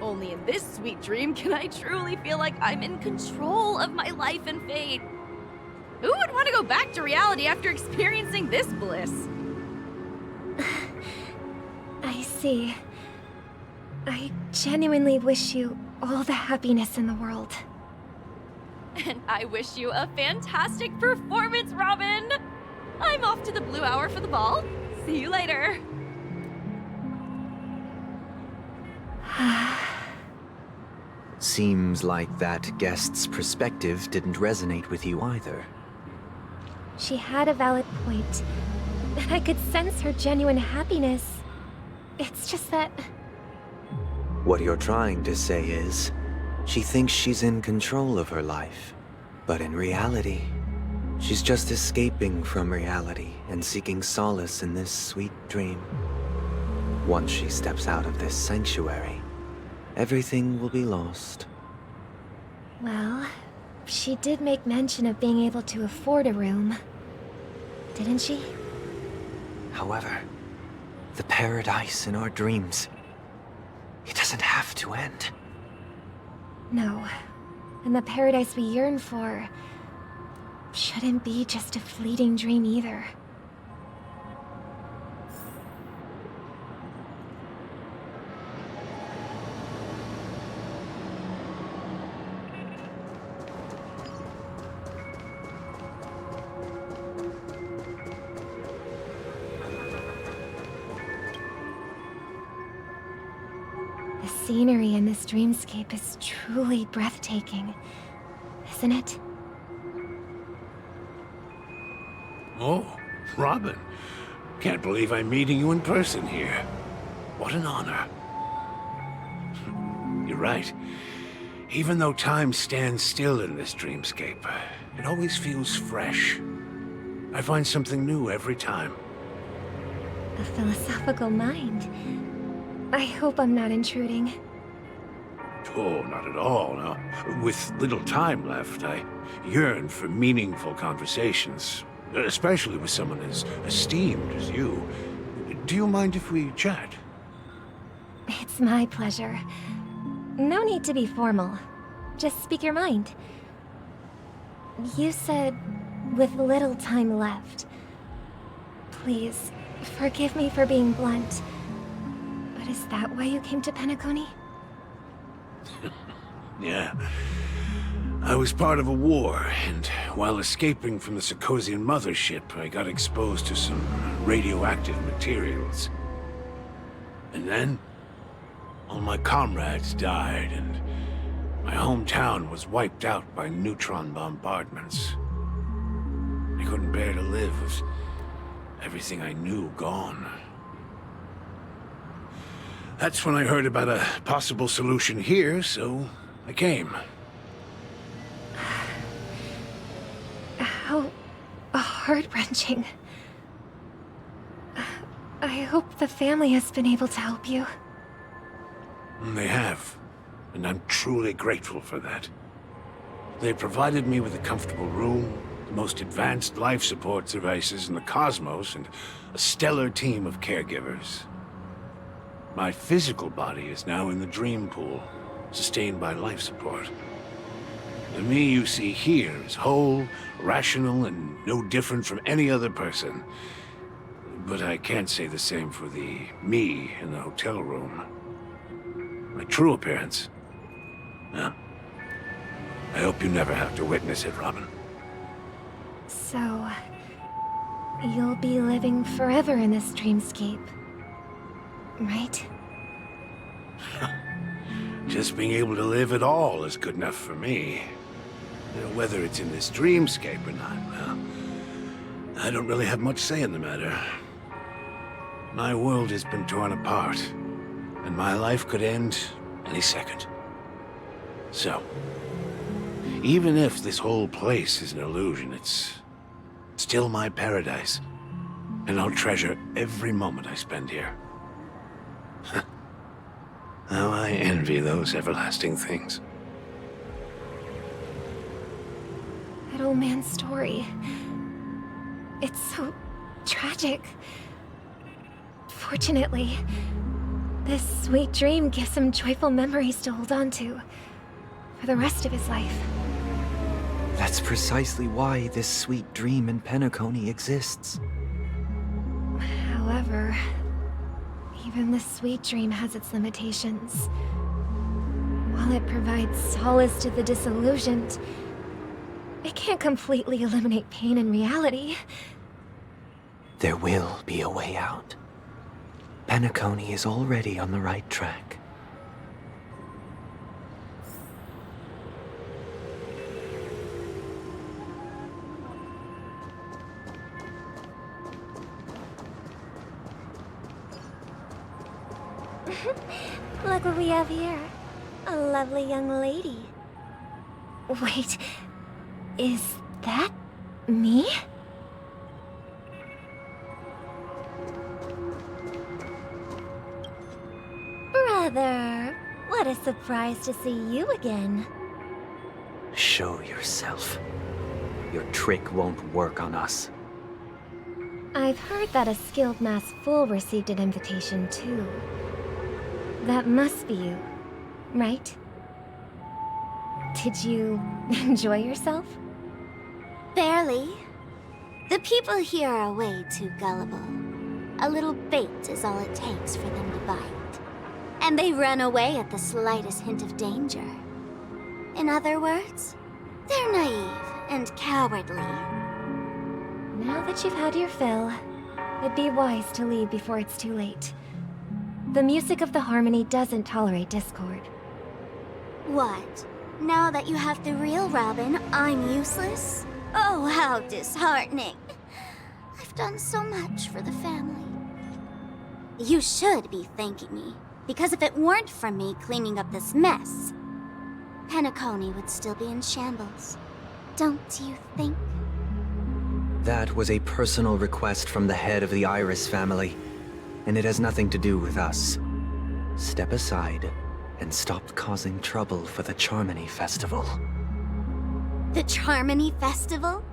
Only in this sweet dream can I truly feel like I'm in control of my life and fate. Who would want to go back to reality after experiencing this bliss? I see. I genuinely wish you all the happiness in the world. And I wish you a fantastic performance, Robin! I'm off to the Blue Hour for the ball. See you later. Seems like that guest's perspective didn't resonate with you either. She had a valid point. I could sense her genuine happiness. It's just that... What you're trying to say is, she thinks she's in control of her life. But in reality, she's just escaping from reality and seeking solace in this sweet dream. Once she steps out of this sanctuary, everything will be lost. Well, she did make mention of being able to afford a room. Didn't she? However, the paradise in our dreams, it doesn't have to end. No. and the paradise we yearn for shouldn't be just a fleeting dream either. The scenery in this dreamscape is truly breathtaking, isn't it? Oh, Robin. Can't believe I'm meeting you in person here. What an honor. You're right. Even though time stands still in this dreamscape, it always feels fresh. I find something new every time. A philosophical mind. I hope I'm not intruding. Oh, not at all, no. With little time left, I yearn for meaningful conversations, especially with someone as esteemed as you. Do you mind if we chat? It's my pleasure. No need to be formal. Just speak your mind. You said, with little time left. Please, forgive me for being blunt. But is that why you came to Penacony? Yeah. I was part of a war, and while escaping from the Sarkosian mothership, I got exposed to some radioactive materials. And then, all my comrades died, and my hometown was wiped out by neutron bombardments. I couldn't bear to live with everything I knew gone. That's when I heard about a possible solution here, so I came. How heart-wrenching. I hope the family has been able to help you. They have, and I'm truly grateful for that. They provided me with a comfortable room, the most advanced life support devices in the cosmos, and a stellar team of caregivers. My physical body is now in the dream pool, sustained by life support. The me you see here is whole, rational, and no different from any other person. But I can't say the same for the me in the hotel room. My true appearance? No. I hope you never have to witness it, Robin. So, you'll be living forever in this dreamscape, right? Just being able to live at all is good enough for me. You know, whether it's in this dreamscape or not, well, I don't really have much say in the matter. My world has been torn apart, and my life could end any second. So, even if this whole place is an illusion, it's still my paradise, and I'll treasure every moment I spend here. How I envy those everlasting things. That old man's story. It's so tragic. Fortunately, this sweet dream gives him joyful memories to hold on to for the rest of his life. That's precisely why this sweet dream in Penacony exists. However, even the sweet dream has its limitations. While it provides solace to the disillusioned, it can't completely eliminate pain in reality. There will be a way out. Penacony is already on the right track. Look what we have here. A lovely young lady. Wait, is that me? Brother, what a surprise to see you again. Show yourself. Your trick won't work on us. I've heard that a skilled mass fool received an invitation too. That must be you, right? Did you enjoy yourself? Barely. The people here are way too gullible. A little bait is all it takes for them to bite. And they run away at the slightest hint of danger. In other words, they're naive and cowardly. Now that you've had your fill, it'd be wise to leave before it's too late. The music of the harmony doesn't tolerate discord. What? Now that you have the real Robin, I'm useless? Oh, how disheartening. I've done so much for the family. You should be thanking me, because if it weren't for me cleaning up this mess, Penacony would still be in shambles. Don't you think? That was a personal request from the head of the Iris family, and it has nothing to do with us. Step aside and stop causing trouble for the Charmony Festival. The Charmony Festival?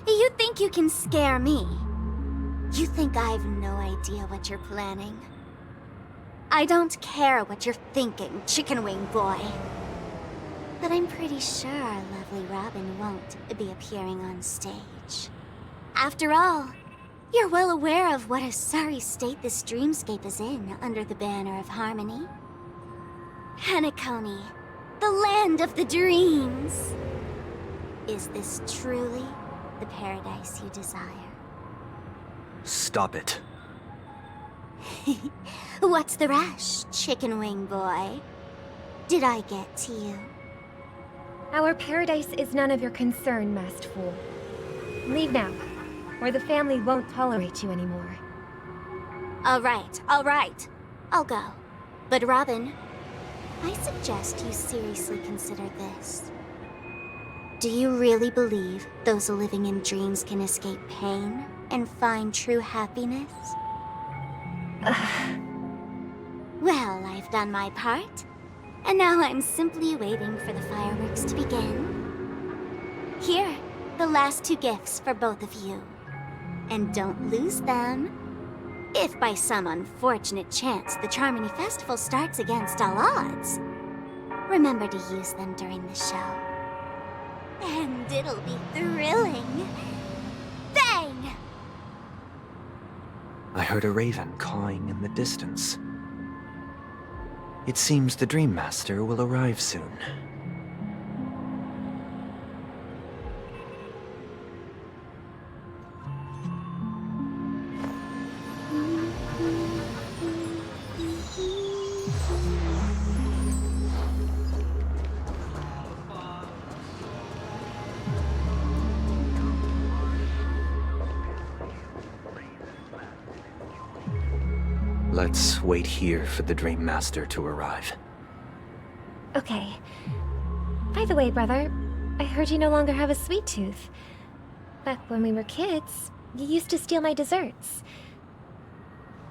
You think you can scare me? You think I've no idea what you're planning? I don't care what you're thinking, chicken wing boy. But I'm pretty sure our lovely Robin won't be appearing on stage. After all, you're well aware of what a sorry state this dreamscape is in under the banner of harmony. Penacony, the land of the dreams. Is this truly the paradise you desire? Stop it. What's the rush, chicken wing boy? Did I get to you? Our paradise is none of your concern, masked fool. Leave now, or the family won't tolerate you anymore. All right. I'll go. But Robin, I suggest you seriously consider this. Do you really believe those living in dreams can escape pain and find true happiness? Well, I've done my part, and now I'm simply waiting for the fireworks to begin. Here, the last 2 gifts for both of you. And don't lose them. If by some unfortunate chance the Charmony Festival starts against all odds, remember to use them during the show. And it'll be thrilling. Bang! I heard a raven cawing in the distance. It seems the Dream Master will arrive soon. Let's wait here for the Dream Master to arrive. Okay. By the way, brother, I heard you no longer have a sweet tooth. Back when we were kids, you used to steal my desserts.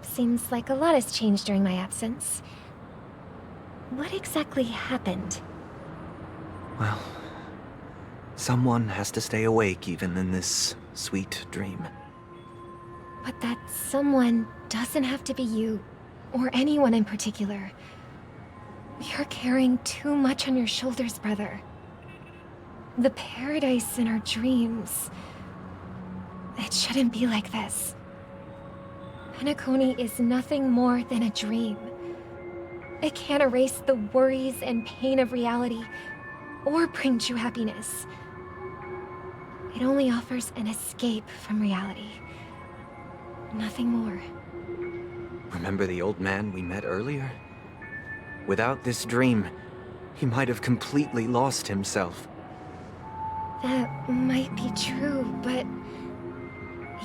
Seems like a lot has changed during my absence. What exactly happened? Well, someone has to stay awake even in this sweet dream. But that someone doesn't have to be you, or anyone in particular. You're carrying too much on your shoulders, brother. The paradise in our dreams. It shouldn't be like this. Penacony is nothing more than a dream. It can't erase the worries and pain of reality, or bring true happiness. It only offers an escape from reality. Nothing more. Remember the old man we met earlier? Without this dream, he might have completely lost himself. That might be true, but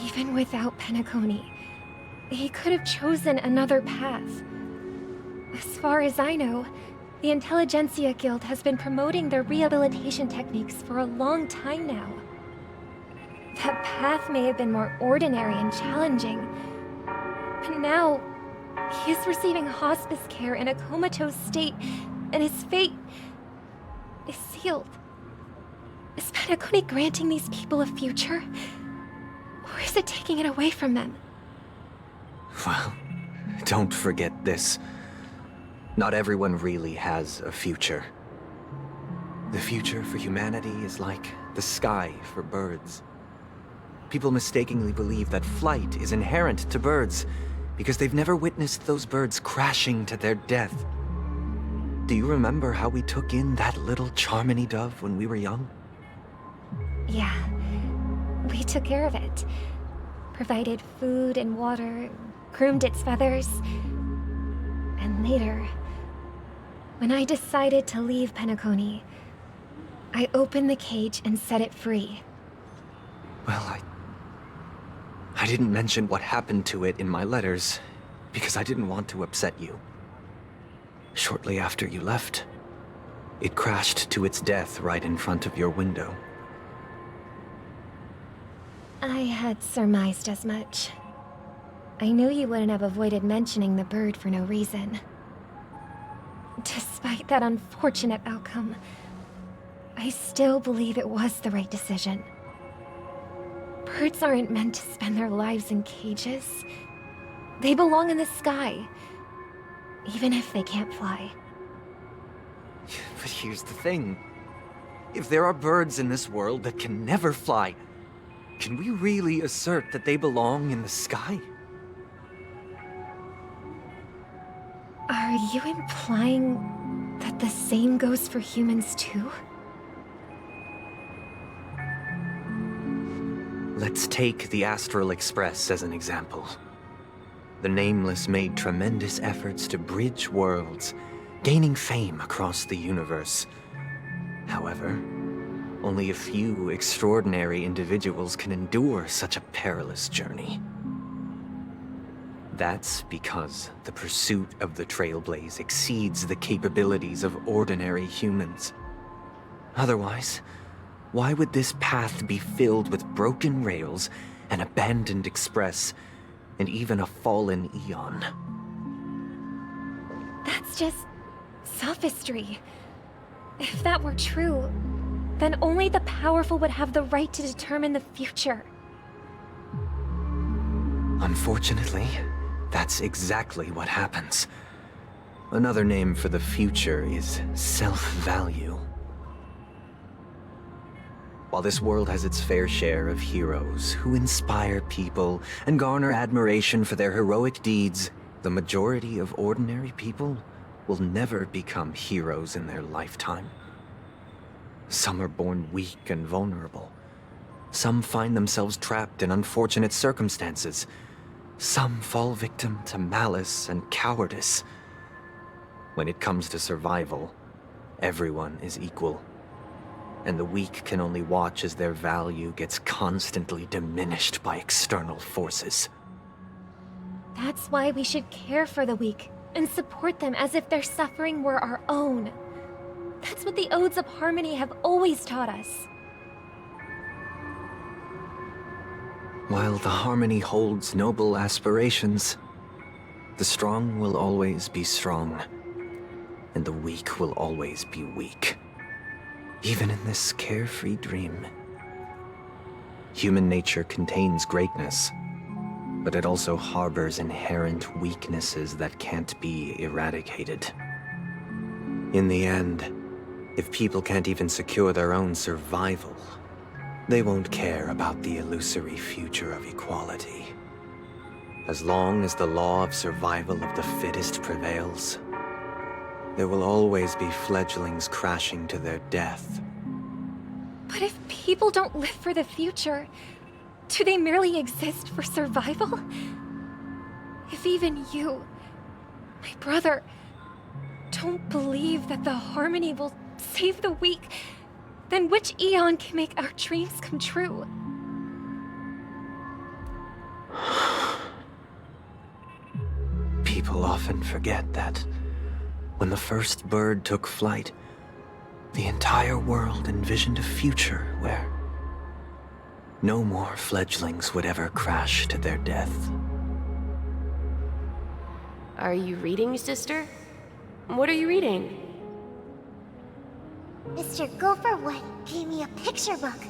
even without Penacony, he could have chosen another path. As far as I know, the Intelligentsia Guild has been promoting their rehabilitation techniques for a long time now. That path may have been more ordinary and challenging, but now he is receiving hospice care in a comatose state, and his fate is sealed. Is Penacony granting these people a future? Or is it taking it away from them? Well, don't forget this. Not everyone really has a future. The future for humanity is like the sky for birds. People mistakenly believe that flight is inherent to birds because they've never witnessed those birds crashing to their death. Do you remember how we took in that little Charmony dove when we were young? Yeah. We took care of it. Provided food and water, groomed its feathers. And later, when I decided to leave Penacony, I opened the cage and set it free. Well, I didn't mention what happened to it in my letters because I didn't want to upset you. Shortly after you left, it crashed to its death right in front of your window. I had surmised as much. I knew you wouldn't have avoided mentioning the bird for no reason. Despite that unfortunate outcome, I still believe it was the right decision. Birds aren't meant to spend their lives in cages. They belong in the sky, even if they can't fly. But here's the thing. If there are birds in this world that can never fly, can we really assert that they belong in the sky? Are you implying that the same goes for humans too? Let's take the Astral Express as an example. The Nameless made tremendous efforts to bridge worlds, gaining fame across the universe. However, only a few extraordinary individuals can endure such a perilous journey. That's because the pursuit of the Trailblaze exceeds the capabilities of ordinary humans. Otherwise, why would this path be filled with broken rails, an abandoned express, and even a fallen Eon? That's just sophistry. If that were true, then only the powerful would have the right to determine the future. Unfortunately, that's exactly what happens. Another name for the future is self-value. While this world has its fair share of heroes who inspire people and garner admiration for their heroic deeds, the majority of ordinary people will never become heroes in their lifetime. Some are born weak and vulnerable. Some find themselves trapped in unfortunate circumstances. Some fall victim to malice and cowardice. When it comes to survival, everyone is equal. And the weak can only watch as their value gets constantly diminished by external forces. That's why we should care for the weak and support them as if their suffering were our own. That's what the Odes of Harmony have always taught us. While the Harmony holds noble aspirations, the strong will always be strong, and the weak will always be weak. Even in this carefree dream. Human nature contains greatness, but it also harbors inherent weaknesses that can't be eradicated. In the end, if people can't even secure their own survival, they won't care about the illusory future of equality. As long as the law of survival of the fittest prevails, there will always be fledglings crashing to their death. But if people don't live for the future, do they merely exist for survival? If even you, my brother, don't believe that the Harmony will save the weak, then which Eon can make our dreams come true? People often forget that when the first bird took flight, the entire world envisioned a future where no more fledglings would ever crash to their death. Are you reading, sister? What are you reading? Mr. Gopherwood gave me a picture book.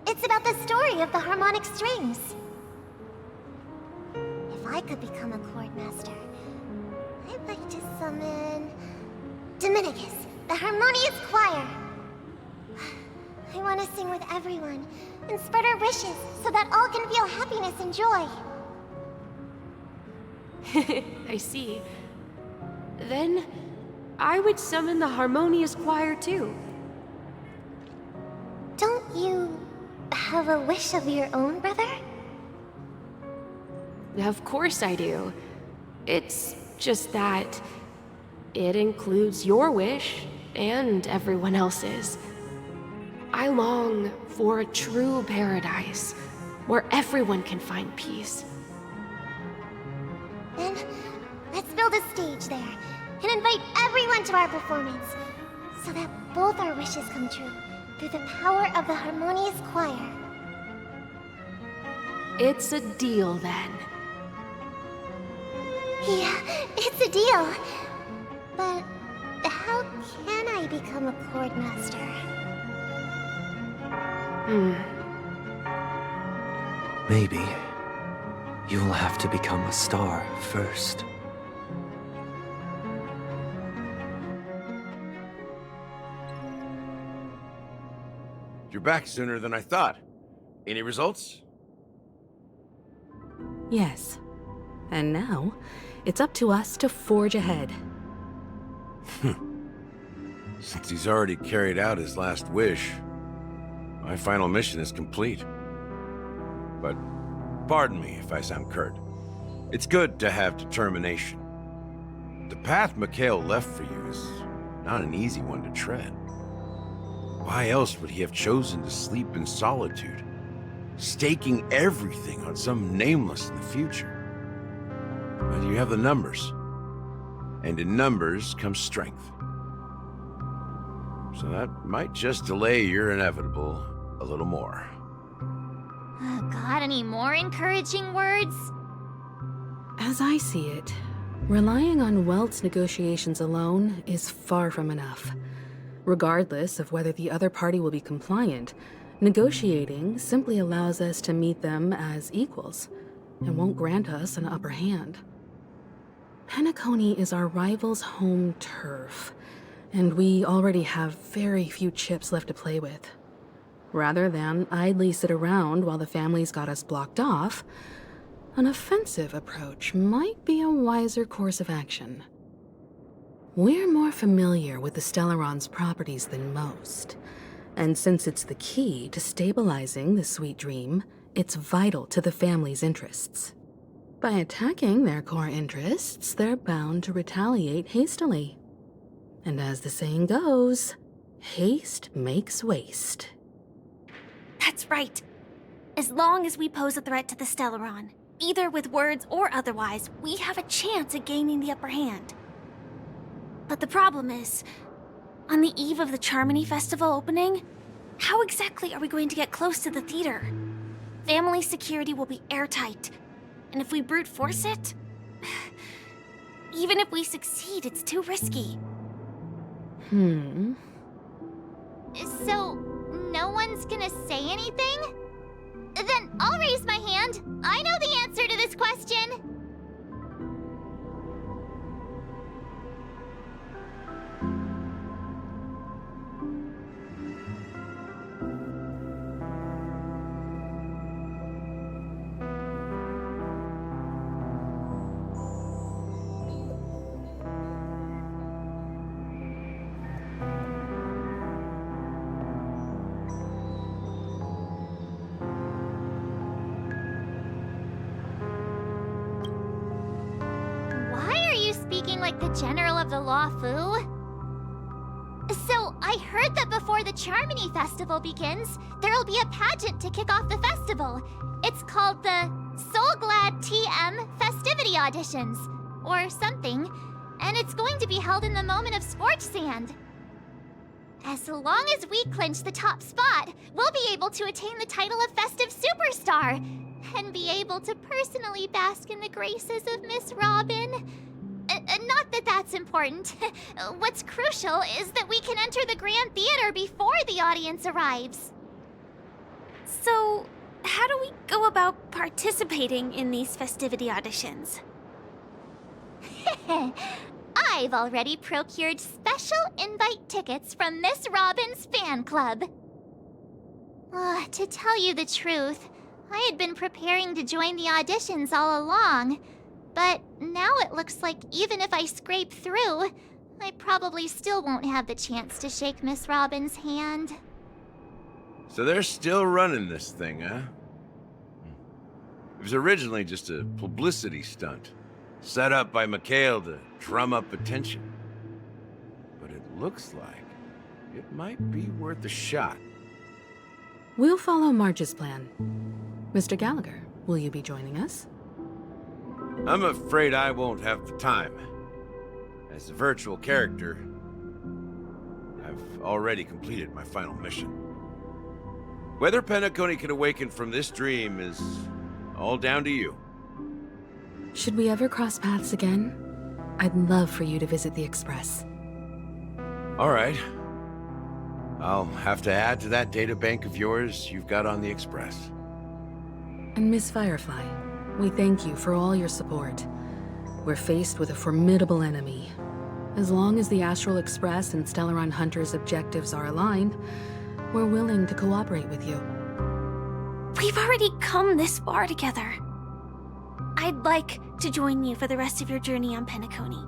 It's about the story of the harmonic strings. If I could become a chord master, I'd like to summon Dominicus, the harmonious choir. I want to sing with everyone and spread our wishes so that all can feel happiness and joy. I see. Then, I would summon the Harmonious Choir too. Don't you have a wish of your own, brother? Of course I do. It's just that it includes your wish and everyone else's. I long for a true paradise where everyone can find peace. Then, let's build a stage there and invite everyone to our performance so that both our wishes come true through the power of the Harmonious Choir. It's a deal then. Yeah, it's a deal. But how can I become a chord master? Maybe you'll have to become a star first. You're back sooner than I thought. Any results? Yes. And now, it's up to us to forge ahead. Since he's already carried out his last wish, my final mission is complete. But pardon me if I sound curt. It's good to have determination. The path Mikhail left for you is not an easy one to tread. Why else would he have chosen to sleep in solitude, staking everything on some nameless in the future? But you have the numbers, and in numbers comes strength. So that might just delay your inevitable a little more. Got any more encouraging words? As I see it, relying on Welt's negotiations alone is far from enough. Regardless of whether the other party will be compliant, negotiating simply allows us to meet them as equals and won't grant us an upper hand. Penacony is our rival's home turf, and we already have very few chips left to play with. Rather than idly sit around while the family's got us blocked off, an offensive approach might be a wiser course of action. We're more familiar with the Stellaron's properties than most, and since it's the key to stabilizing the sweet dream, it's vital to the family's interests. By attacking their core interests, they're bound to retaliate hastily. And as the saying goes, haste makes waste. That's right. As long as we pose a threat to the Stellaron, either with words or otherwise, we have a chance at gaining the upper hand. But the problem is, on the eve of the Charmony Festival opening, how exactly are we going to get close to the theater? Family security will be airtight, and if we brute force it, even if we succeed, it's too risky. So, no one's gonna say anything? Then I'll raise my hand. I know the answer to this question. Speaking like the General of the Law Fu? So, I heard that before the Charmony Festival begins, there'll be a pageant to kick off the festival. It's called the Soul Glad TM Festivity Auditions, or something, and it's going to be held in the moment of Scorch Sand. As long as we clinch the top spot, we'll be able to attain the title of Festive Superstar, and be able to personally bask in the graces of Miss Robin. Not that that's important. What's crucial is that we can enter the Grand Theater before the audience arrives. So, how do we go about participating in these festivity auditions? I've already procured special invite tickets from Miss Robin's fan club. To tell you the truth, I had been preparing to join the auditions all along. But now it looks like even if I scrape through, I probably still won't have the chance to shake Miss Robin's hand. So they're still running this thing, huh? It was originally just a publicity stunt, set up by Mikhail to drum up attention. But it looks like it might be worth a shot. We'll follow Marge's plan. Mr. Gallagher, will you be joining us? I'm afraid I won't have the time. As a virtual character, I've already completed my final mission. Whether Penacony can awaken from this dream is all down to you. Should we ever cross paths again? I'd love for you to visit the Express. All right. I'll have to add to that data bank of yours you've got on the Express. And Miss Firefly, we thank you for all your support. We're faced with a formidable enemy. As long as the Astral Express and Stellaron Hunter's objectives are aligned, we're willing to cooperate with you. We've already come this far together. I'd like to join you for the rest of your journey on Penacony.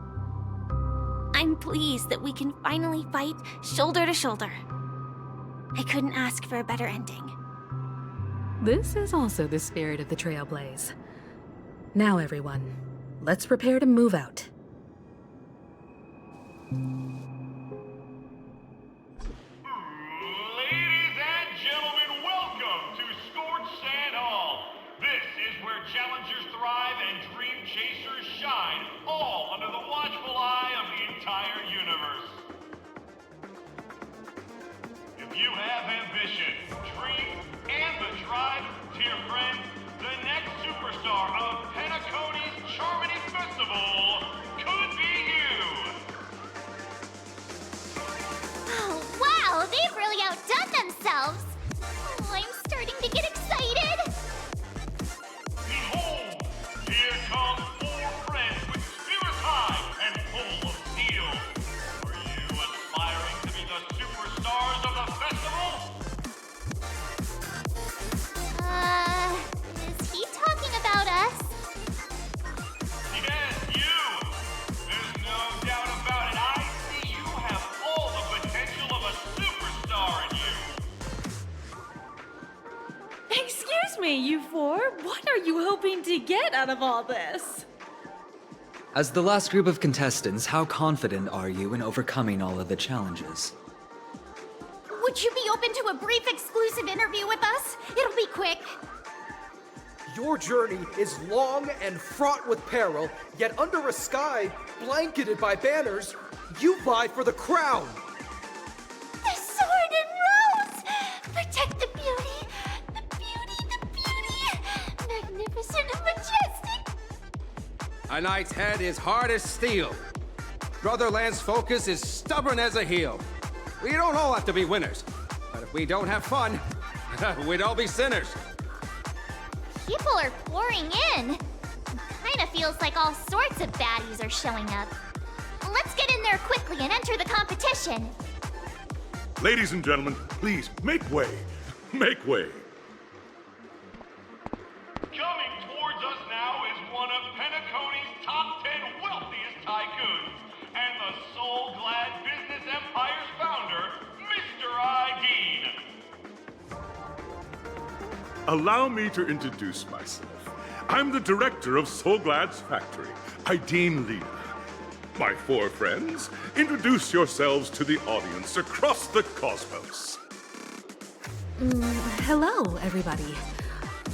I'm pleased that we can finally fight shoulder to shoulder. I couldn't ask for a better ending. This is also the spirit of the Trailblaze. Now, everyone, let's prepare to move out. Ladies and gentlemen, welcome to Scorched Sand Hall. This is where challengers thrive and dream chasers shine, all under the watchful eye of the entire universe. If you have ambition, dreams, and the drive, dear friend, the next superstar of Penacony's Charmony Festival could be you. Oh, wow, they've really outdone themselves. Oh, I'm starting to get excited. Behold, here come 4 friends with spirits high and full of steel. Are you aspiring to be the superstars of the festival? Is he talking about us? Yes, you! There's no doubt about it. I see you have all the potential of a superstar in you. Excuse me, you 4. What are you hoping to get out of all this? As the last group of contestants, how confident are you in overcoming all of the challenges? Would you be open to a brief exclusive interview with us? It'll be quick. Your journey is long and fraught with peril, yet under a sky blanketed by banners, you vie for the crown. The sword and rose! Protect the beauty! The beauty, the beauty! Magnificent and majestic! A knight's head is hard as steel. Brotherland's focus is stubborn as a heel. We don't all have to be winners, but if we don't have fun, we'd all be sinners. People are pouring in. Kinda feels like all sorts of baddies are showing up. Let's get in there quickly and enter the competition. Ladies and gentlemen, please make way. Make way. Coming towards us now is one of Penacony's top 10 wealthiest tycoons and the soul-glad business empire's founder, Mr. Ideen. Allow me to introduce myself. I'm the director of Soulglad's factory, Ideen Lena. My 4 friends, introduce yourselves to the audience across the cosmos. Hello, everybody.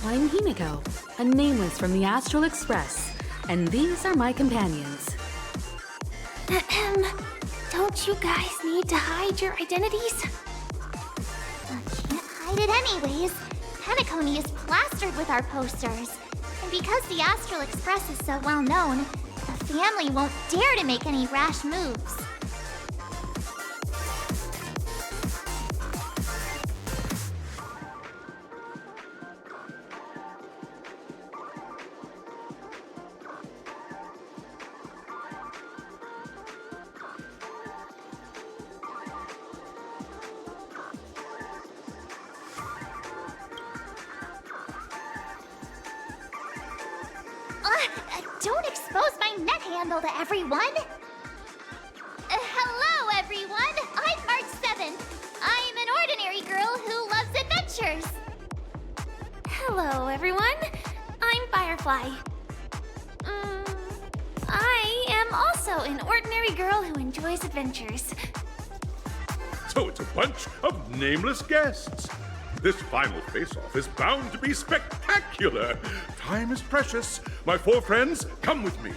I'm Himiko, a nameless from the Astral Express, and these are my companions. Don't you guys need to hide your identities? Can't hide it anyways. Penacony is plastered with our posters. And because the Astral Express is so well known, the family won't dare to make any rash moves. Don't expose my net handle to everyone! Hello, everyone! I'm March 7th. I'm an ordinary girl who loves adventures. Hello, everyone. I'm Firefly. I am also an ordinary girl who enjoys adventures. So it's a bunch of nameless guests. This final face-off is bound to be spectacular. Time is precious. My four friends, come with me.